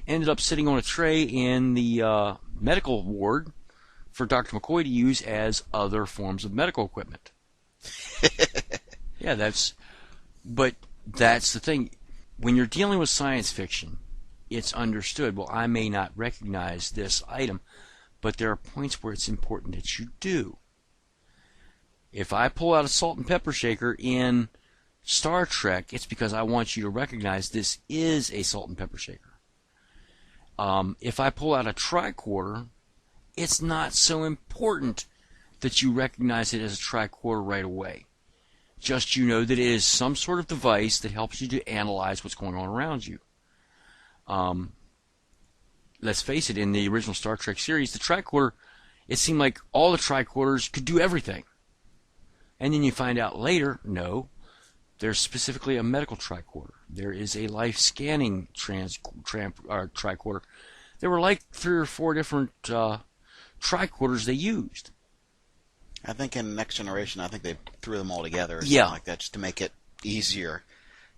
ended up sitting on a tray in the medical ward for Dr. McCoy to use as other forms of medical equipment. Yeah, but that's the thing. When you're dealing with science fiction, it's understood, well, I may not recognize this item, but there are points where it's important that you do. If I pull out a salt and pepper shaker in Star Trek, it's because I want you to recognize this is a salt and pepper shaker. If I pull out a tricorder, it's not so important that you recognize it as a tricorder right away. Just you know that it is some sort of device that helps you to analyze what's going on around you. Let's face it, in the original Star Trek series, the tricorder, it seemed like all the tricorders could do everything. And then you find out later, no, there's specifically a medical tricorder. There is a life scanning tricorder. There were like 3 or 4 different tricorders they used. I think in Next Generation, I think they threw them all together or Yeah. something like that just to make it easier.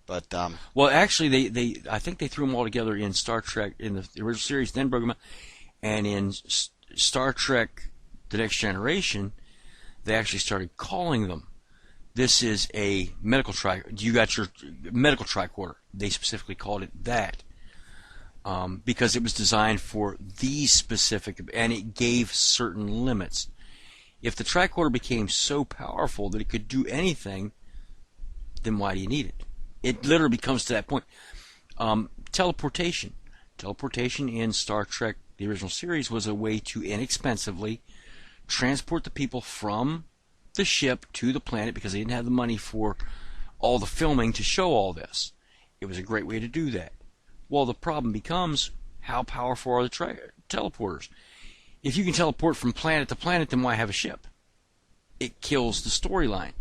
But well, actually, I think they threw them all together in Star Trek in the original series, then broke them up. And in Star Trek: The Next Generation, they actually started calling them. This is a medical tricorder. You got your medical tricorder. They specifically called it that because it was designed for these specific, and it gave certain limits. If the tricorder became so powerful that it could do anything, then why do you need it? It literally becomes to that point. Teleportation. Teleportation in Star Trek, the original series, was a way to inexpensively transport the people from the ship to the planet because they didn't have the money for all the filming to show all this. It was a great way to do that. Well, the problem becomes, how powerful are the teleporters? If you can teleport from planet to planet, then why have a ship? It kills the storyline.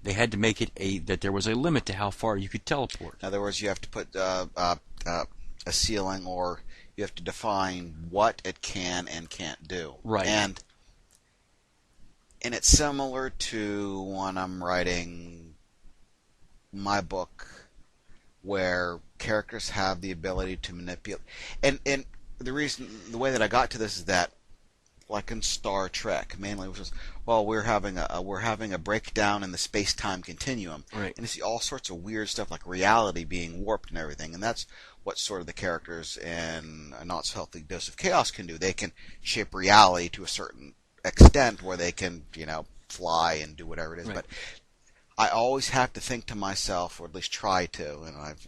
They had to make it that there was a limit to how far you could teleport. In other words, you have to put a ceiling, or you have to define what it can and can't do. Right. And it's similar to when I'm writing my book, where characters have the ability to manipulate. And the way that I got to this is that, like in Star Trek, mainly, which was, well, we're having a breakdown in the space-time continuum, right. And you see all sorts of weird stuff like reality being warped and everything, and that's what sort of the characters in A Not So Healthy Dose of Chaos can do. They can shape reality to a certain extent where they can, fly and do whatever it is. Right. But I always have to think to myself, or at least try to, and I've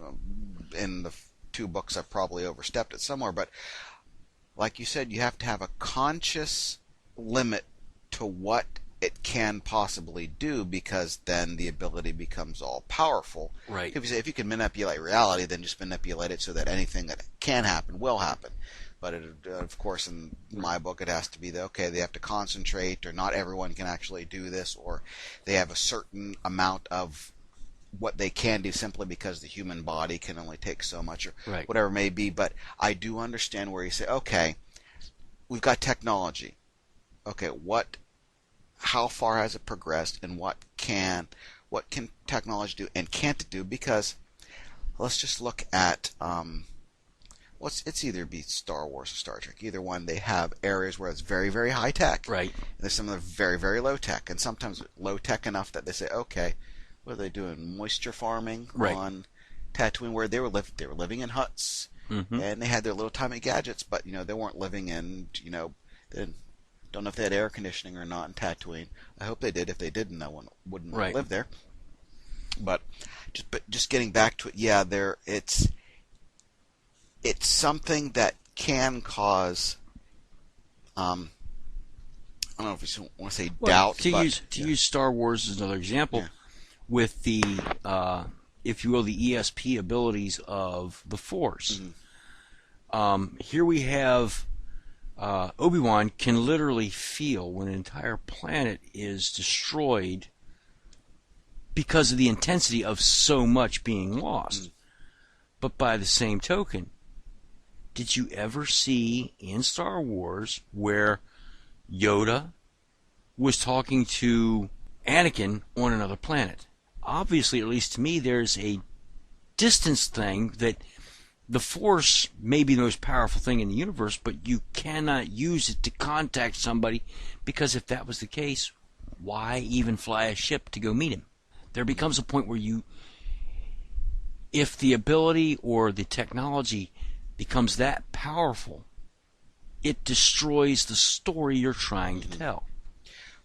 in the 2 books I've probably overstepped it somewhere, but like you said, you have to have a conscious limit to what it can possibly do, because then the ability becomes all powerful. Right. If you can manipulate reality, then just manipulate it so that anything that can happen will happen. But of course, in my book, it has to be that, okay, they have to concentrate, or not everyone can actually do this, or they have a certain amount of what they can do simply because the human body can only take so much, or right. whatever it may be. But I do understand where you say, okay, we've got technology. Okay, how far has it progressed, and what can technology do and can't it do? Because let's just look at it's either be Star Wars or Star Trek. Either one, they have areas where it's very, very high tech. Right. And there's some that are very, very low tech, and sometimes low tech enough that they say, okay, what are they doing? Moisture farming right. on Tatooine, where they were living in huts, mm-hmm. and they had their little tiny gadgets, but they weren't living in, they don't know if they had air conditioning or not in Tatooine. I hope they did. If they didn't, no one wouldn't right. live there. But just getting back to it, yeah, it's something that can cause, I don't know if you want to say doubt. To use Star Wars as another example, yeah. with the, if you will, the ESP abilities of the Force. Mm-hmm. Here we have Obi-Wan can literally feel when an entire planet is destroyed because of the intensity of so much being lost. Mm-hmm. But by the same token, did you ever see in Star Wars where Yoda was talking to Anakin on another planet? Obviously, at least to me, there's a distance thing that the Force may be the most powerful thing in the universe, but you cannot use it to contact somebody, because if that was the case, why even fly a ship to go meet him? There becomes a point where if the ability or the technology becomes that powerful, it destroys the story you're trying to tell.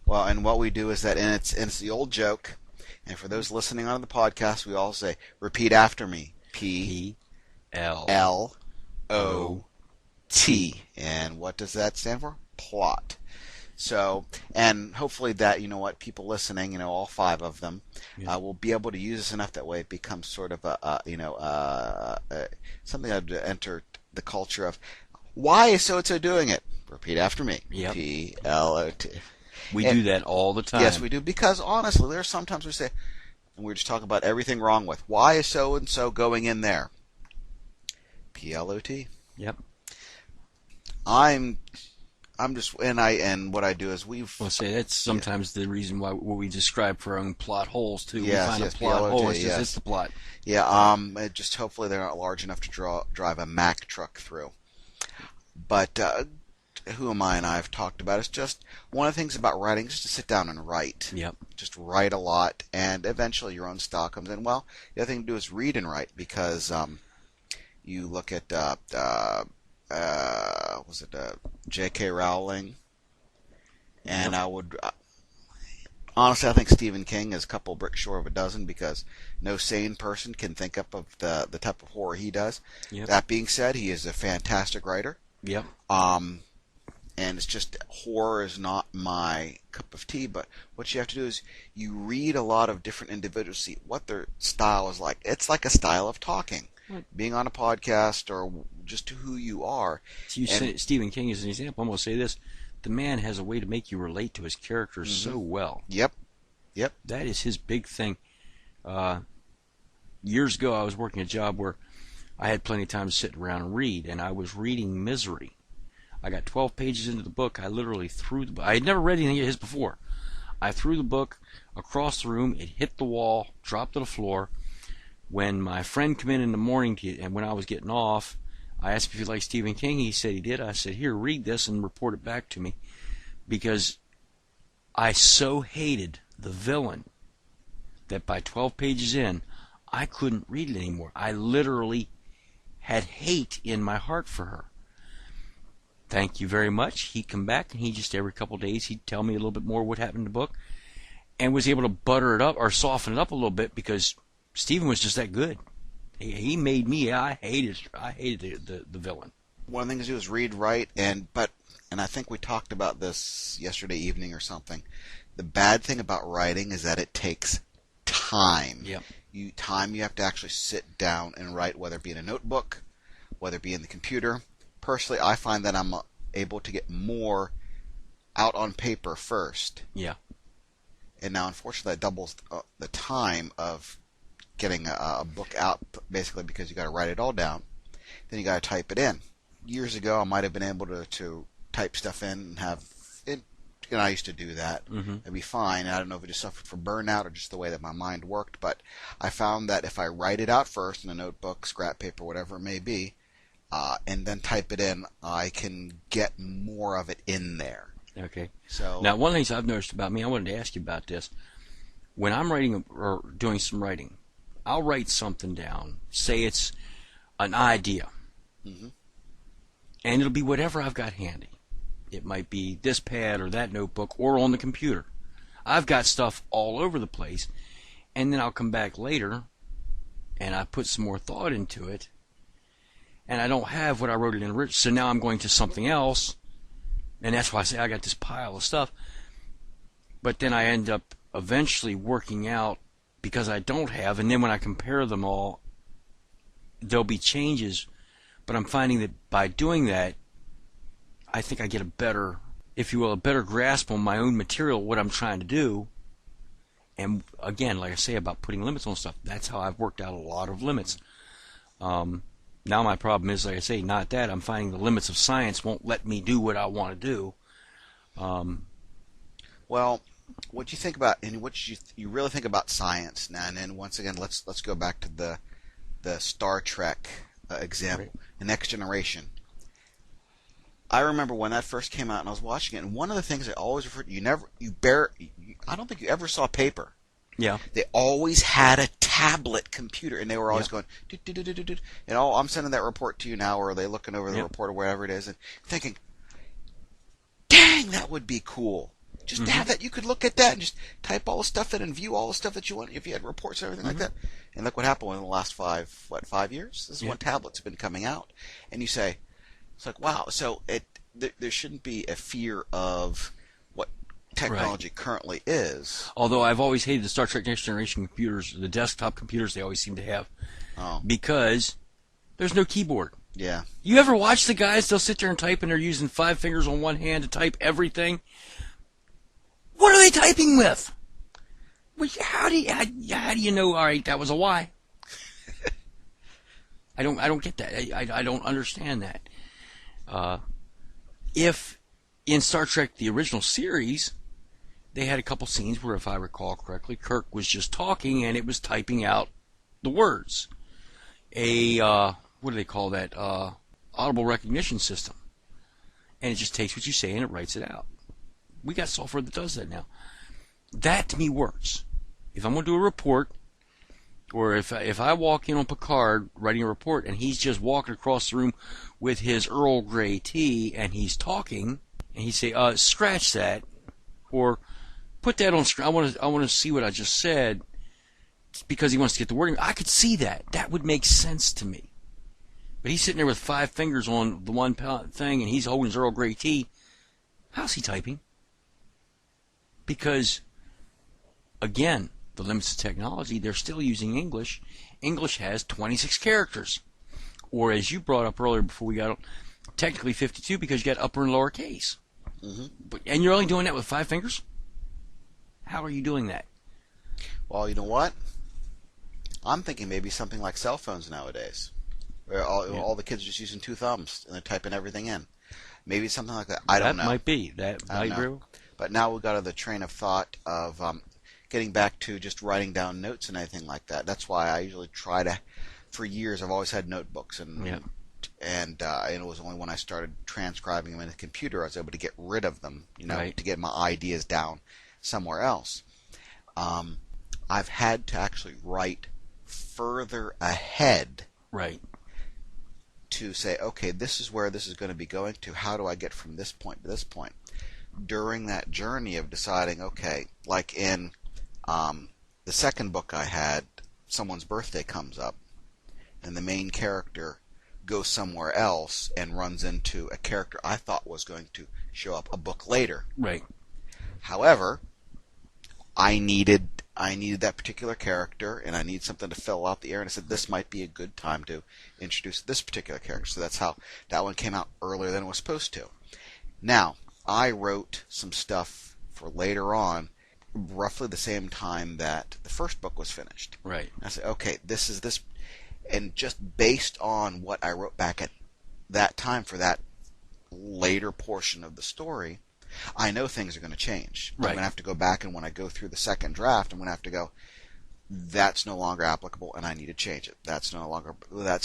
Well, and what we do is that, and it's the old joke, and for those listening on the podcast, we all say, repeat after me. P-L-O-T. And what does that stand for? Plot. So, and hopefully that, people listening, all 5 of them, will be able to use this enough that way it becomes sort of something that would enter the culture of, why is so-and-so doing it? Repeat after me. Yep. P-L-O-T. We do that all the time. Yes, we do, because honestly, there's sometimes we say, and we're just talking about everything wrong with, why is so-and-so going in there? P-L-O-T. Yep. I'm just, and what I do is Well, say that's sometimes the reason why what we describe for our own plot holes too. Yes, we find yes, a plot PLOT, hole. It's yes. just the plot. Yeah. Just hopefully they're not large enough to drive a Mack truck through. But Who Am I and I have talked about is just one of the things about writing is just to sit down and write. Yep. Just write a lot, and eventually your own style comes in. Well, the other thing to do is read and write, because you look at J.K. Rowling, and I would honestly, I think Stephen King is a couple bricks short of a dozen, because no sane person can think up of the type of horror he does. Yep. That being said, he is a fantastic writer. Yep. And it's just, horror is not my cup of tea, but what you have to do is you read a lot of different individuals, see what their style is like. It's like a style of talking. Right. Being on a podcast, or just who you are. So Stephen King is an example. I'm going to say this. The man has a way to make you relate to his characters so well. Yep. That is his big thing. Years ago, I was working a job where I had plenty of time to sit around and read, and I was reading Misery. I got 12 pages into the book. I literally threw the book. I had never read anything of his before. I threw the book across the room. It hit the wall, dropped to the floor. When my friend came in the morning, and when I was getting off, I asked if he liked Stephen King. He said he did. I said, here, read this and report it back to me. Because I so hated the villain that by 12 pages in, I couldn't read it anymore. I literally had hate in my heart for her. Thank you very much. He'd come back, and he just every couple of days he'd tell me a little bit more what happened in the book, and was able to butter it up or soften it up a little bit, because Stephen was just that good. He made me. I hated the villain. One of the things to do is read, write, and I think we talked about this yesterday evening or something. The bad thing about writing is that it takes time. Yep. You have to actually sit down and write, whether it be in a notebook, whether it be in the computer. Personally, I find that I'm able to get more out on paper first. Yeah. And now, unfortunately, that doubles the time of getting a book out, basically, because you got to write it all down. Then you got to type it in. Years ago, I might have been able to type stuff in and have it. I used to do that. Mm-hmm. It'd be fine. I don't know if it just suffered from burnout or just the way that my mind worked, but I found that if I write it out first in a notebook, scrap paper, whatever it may be, and then type it in, I can get more of it in there. Okay. So now, one of the things I've noticed about me, I wanted to ask you about this. When I'm writing or doing some writing, I'll write something down. Say it's an idea. Mm-hmm. And it'll be whatever I've got handy. It might be this pad or that notebook or on the computer. I've got stuff all over the place. And then I'll come back later and I put some more thought into it. And I don't have what I wrote it in originally. So now I'm going to something else. And that's why I say I got this pile of stuff. But then I end up eventually working out because I don't have. And then when I compare them all, there'll be changes. But I'm finding that by doing that, I think I get a better, if you will, a better grasp on my own material, what I'm trying to do. And again, like I say about putting limits on stuff, that's how I've worked out a lot of limits. Now my problem is, like I say, not that. I'm finding the limits of science won't let me do what I want to do. Well, what you think about, and what you really think about science now, and then once again, let's go back to the Star Trek example, Right. The Next Generation. I remember when that first came out, and I was watching it, and one of the things I always referred to, I don't think you ever saw paper. Yeah. They always had a tablet computer, and they were always going, and I'm sending that report to you now, or are they looking over the report or whatever it is, and thinking, dang, that would be cool. Just to have that, you could look at that and just type all the stuff in and view all the stuff that you want if you had reports and everything like that. And look what happened in the last 5 years? This is when tablets have been coming out. And you say, it's like, wow, so there shouldn't be a fear of what technology currently is. Although I've always hated the Star Trek Next Generation computers, the desktop computers they always seem to have. Oh. Because there's no keyboard. Yeah. You ever watch the guys, they'll sit there and type and they're using 5 fingers on one hand to type everything? What are they typing with? How do you know? All right, that was a Y. I don't get that. I don't understand that. If in Star Trek the original series, they had a couple scenes where, if I recall correctly, Kirk was just talking and it was typing out the words. What do they call that? Audible recognition system, and it just takes what you say and it writes it out. We got software that does that now. That to me works. If I'm going to do a report, or if I walk in on Picard writing a report and he's just walking across the room with his Earl Grey tea and he's talking and he say, scratch that, or put that on screen. I want to see what I just said, because he wants to get the wording. I could see that. That would make sense to me. But he's sitting there with 5 fingers on the one thing and he's holding his Earl Grey tea. How's he typing? Because, again, the limits of technology, they're still using English. English has 26 characters. Or, as you brought up earlier before we got on, technically 52 because you got upper and lower case. And you're only doing that with 5 fingers? How are you doing that? Well, you know what? I'm thinking maybe something like cell phones nowadays, where all the kids are just using 2 thumbs and they're typing everything in. Maybe something like that. I don't know. That might be. That might be. But now we've got to the train of thought of getting back to just writing down notes and anything like that. That's why I usually try to. For years, I've always had notebooks, and it was only when I started transcribing them in the computer I was able to get rid of them. To get my ideas down somewhere else. I've had to actually write further ahead. Right. To say, okay, this is where this is going to be going to. How do I get from this point to this point? During that journey of deciding, okay, like in the second book I had, someone's birthday comes up, and the main character goes somewhere else and runs into a character I thought was going to show up a book later. Right. However, I needed that particular character, and I need something to fill out the air, and I said this might be a good time to introduce this particular character. So that's how that one came out earlier than it was supposed to. Now, I wrote some stuff for later on, roughly the same time that the first book was finished. Right. I said, okay, this is this, and just based on what I wrote back at that time for that later portion of the story, I know things are going to change. Right. I'm going to have to go back, and when I go through the second draft, I'm going to have to go, that's no longer applicable, and I need to change it. That's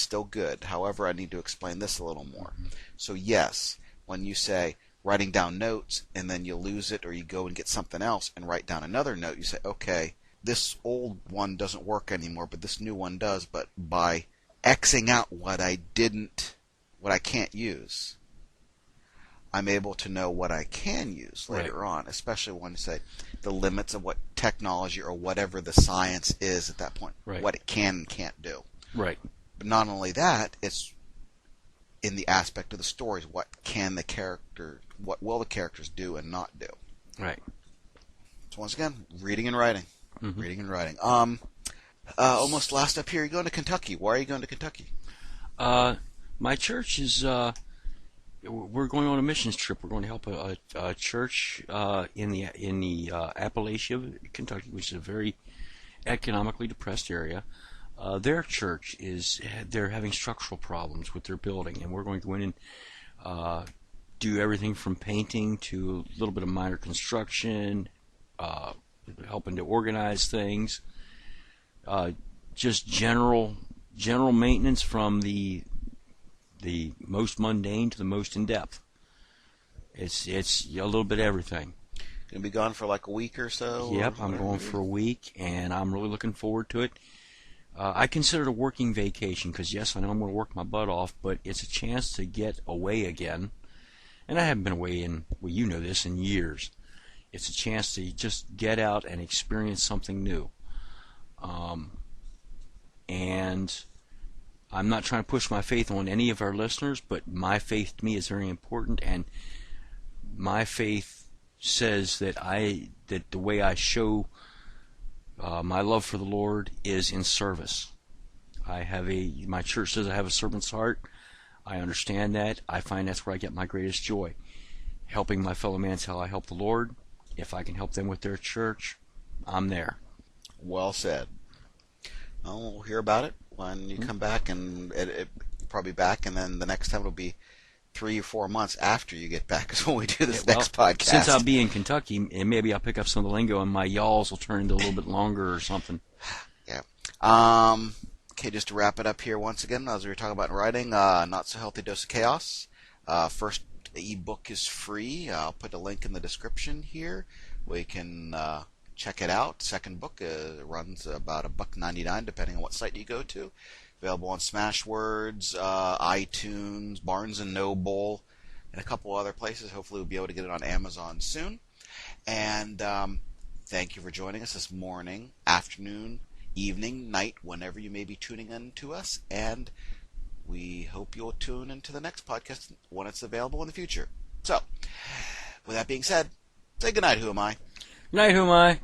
still good. However, I need to explain this a little more. So yes, when you say writing down notes, and then you lose it, or you go and get something else and write down another note, you say, okay, this old one doesn't work anymore, but this new one does, but by Xing out what I can't use, I'm able to know what I can use later on, especially when you say the limits of what technology or whatever the science is at that point, what it can and can't do. Right. But not only that, it's in the aspect of the stories. What will the characters do and not do? Right. So once again, reading and writing. Reading and writing. Almost last up here, you're going to Kentucky. Why are you going to Kentucky? My church is... we're going on a missions trip. We're going to help a church in the Appalachia, Kentucky, which is a very economically depressed area. Their church they're having structural problems with their building, and we're going to go in and do everything from painting to a little bit of minor construction, helping to organize things, just general maintenance from the most mundane to the most in-depth. It's a little bit of everything. Going to be gone for like a week or so? Yep, I'm going for a week, and I'm really looking forward to it. I consider it a working vacation because, yes, I know I'm going to work my butt off, but it's a chance to get away again. And I haven't been away in, well, you know this, in years. It's a chance to just get out and experience something new. And I'm not trying to push my faith on any of our listeners, but my faith to me is very important, and my faith says that the way I show my love for the Lord is in service. My church says I have a servant's heart. I understand that. I find that's where I get my greatest joy. Helping my fellow man is how I help the Lord. If I can help them with their church, I'm there. Well said. Well, we'll hear about it when you come back, and it probably back, and then the next time it'll be 3 or 4 months after you get back is when we do this next podcast. Since I'll be in Kentucky, and maybe I'll pick up some of the lingo, and my y'alls will turn into a little bit longer or something. Yeah. Okay, just to wrap it up here once again, as we were talking about in writing, Not So Healthy Dose of Chaos. First ebook is free. I'll put a link in the description here where you can check it out. Second book runs about $1.99 depending on what site you go to. Available on Smashwords, iTunes, Barnes & Noble, and a couple other places. Hopefully we'll be able to get it on Amazon soon. And thank you for joining us this morning, afternoon, evening, night, whenever you may be tuning in to us. And we hope you'll tune into the next podcast when it's available in the future. So, with that being said, say goodnight, HuMei. Good night, HuMei.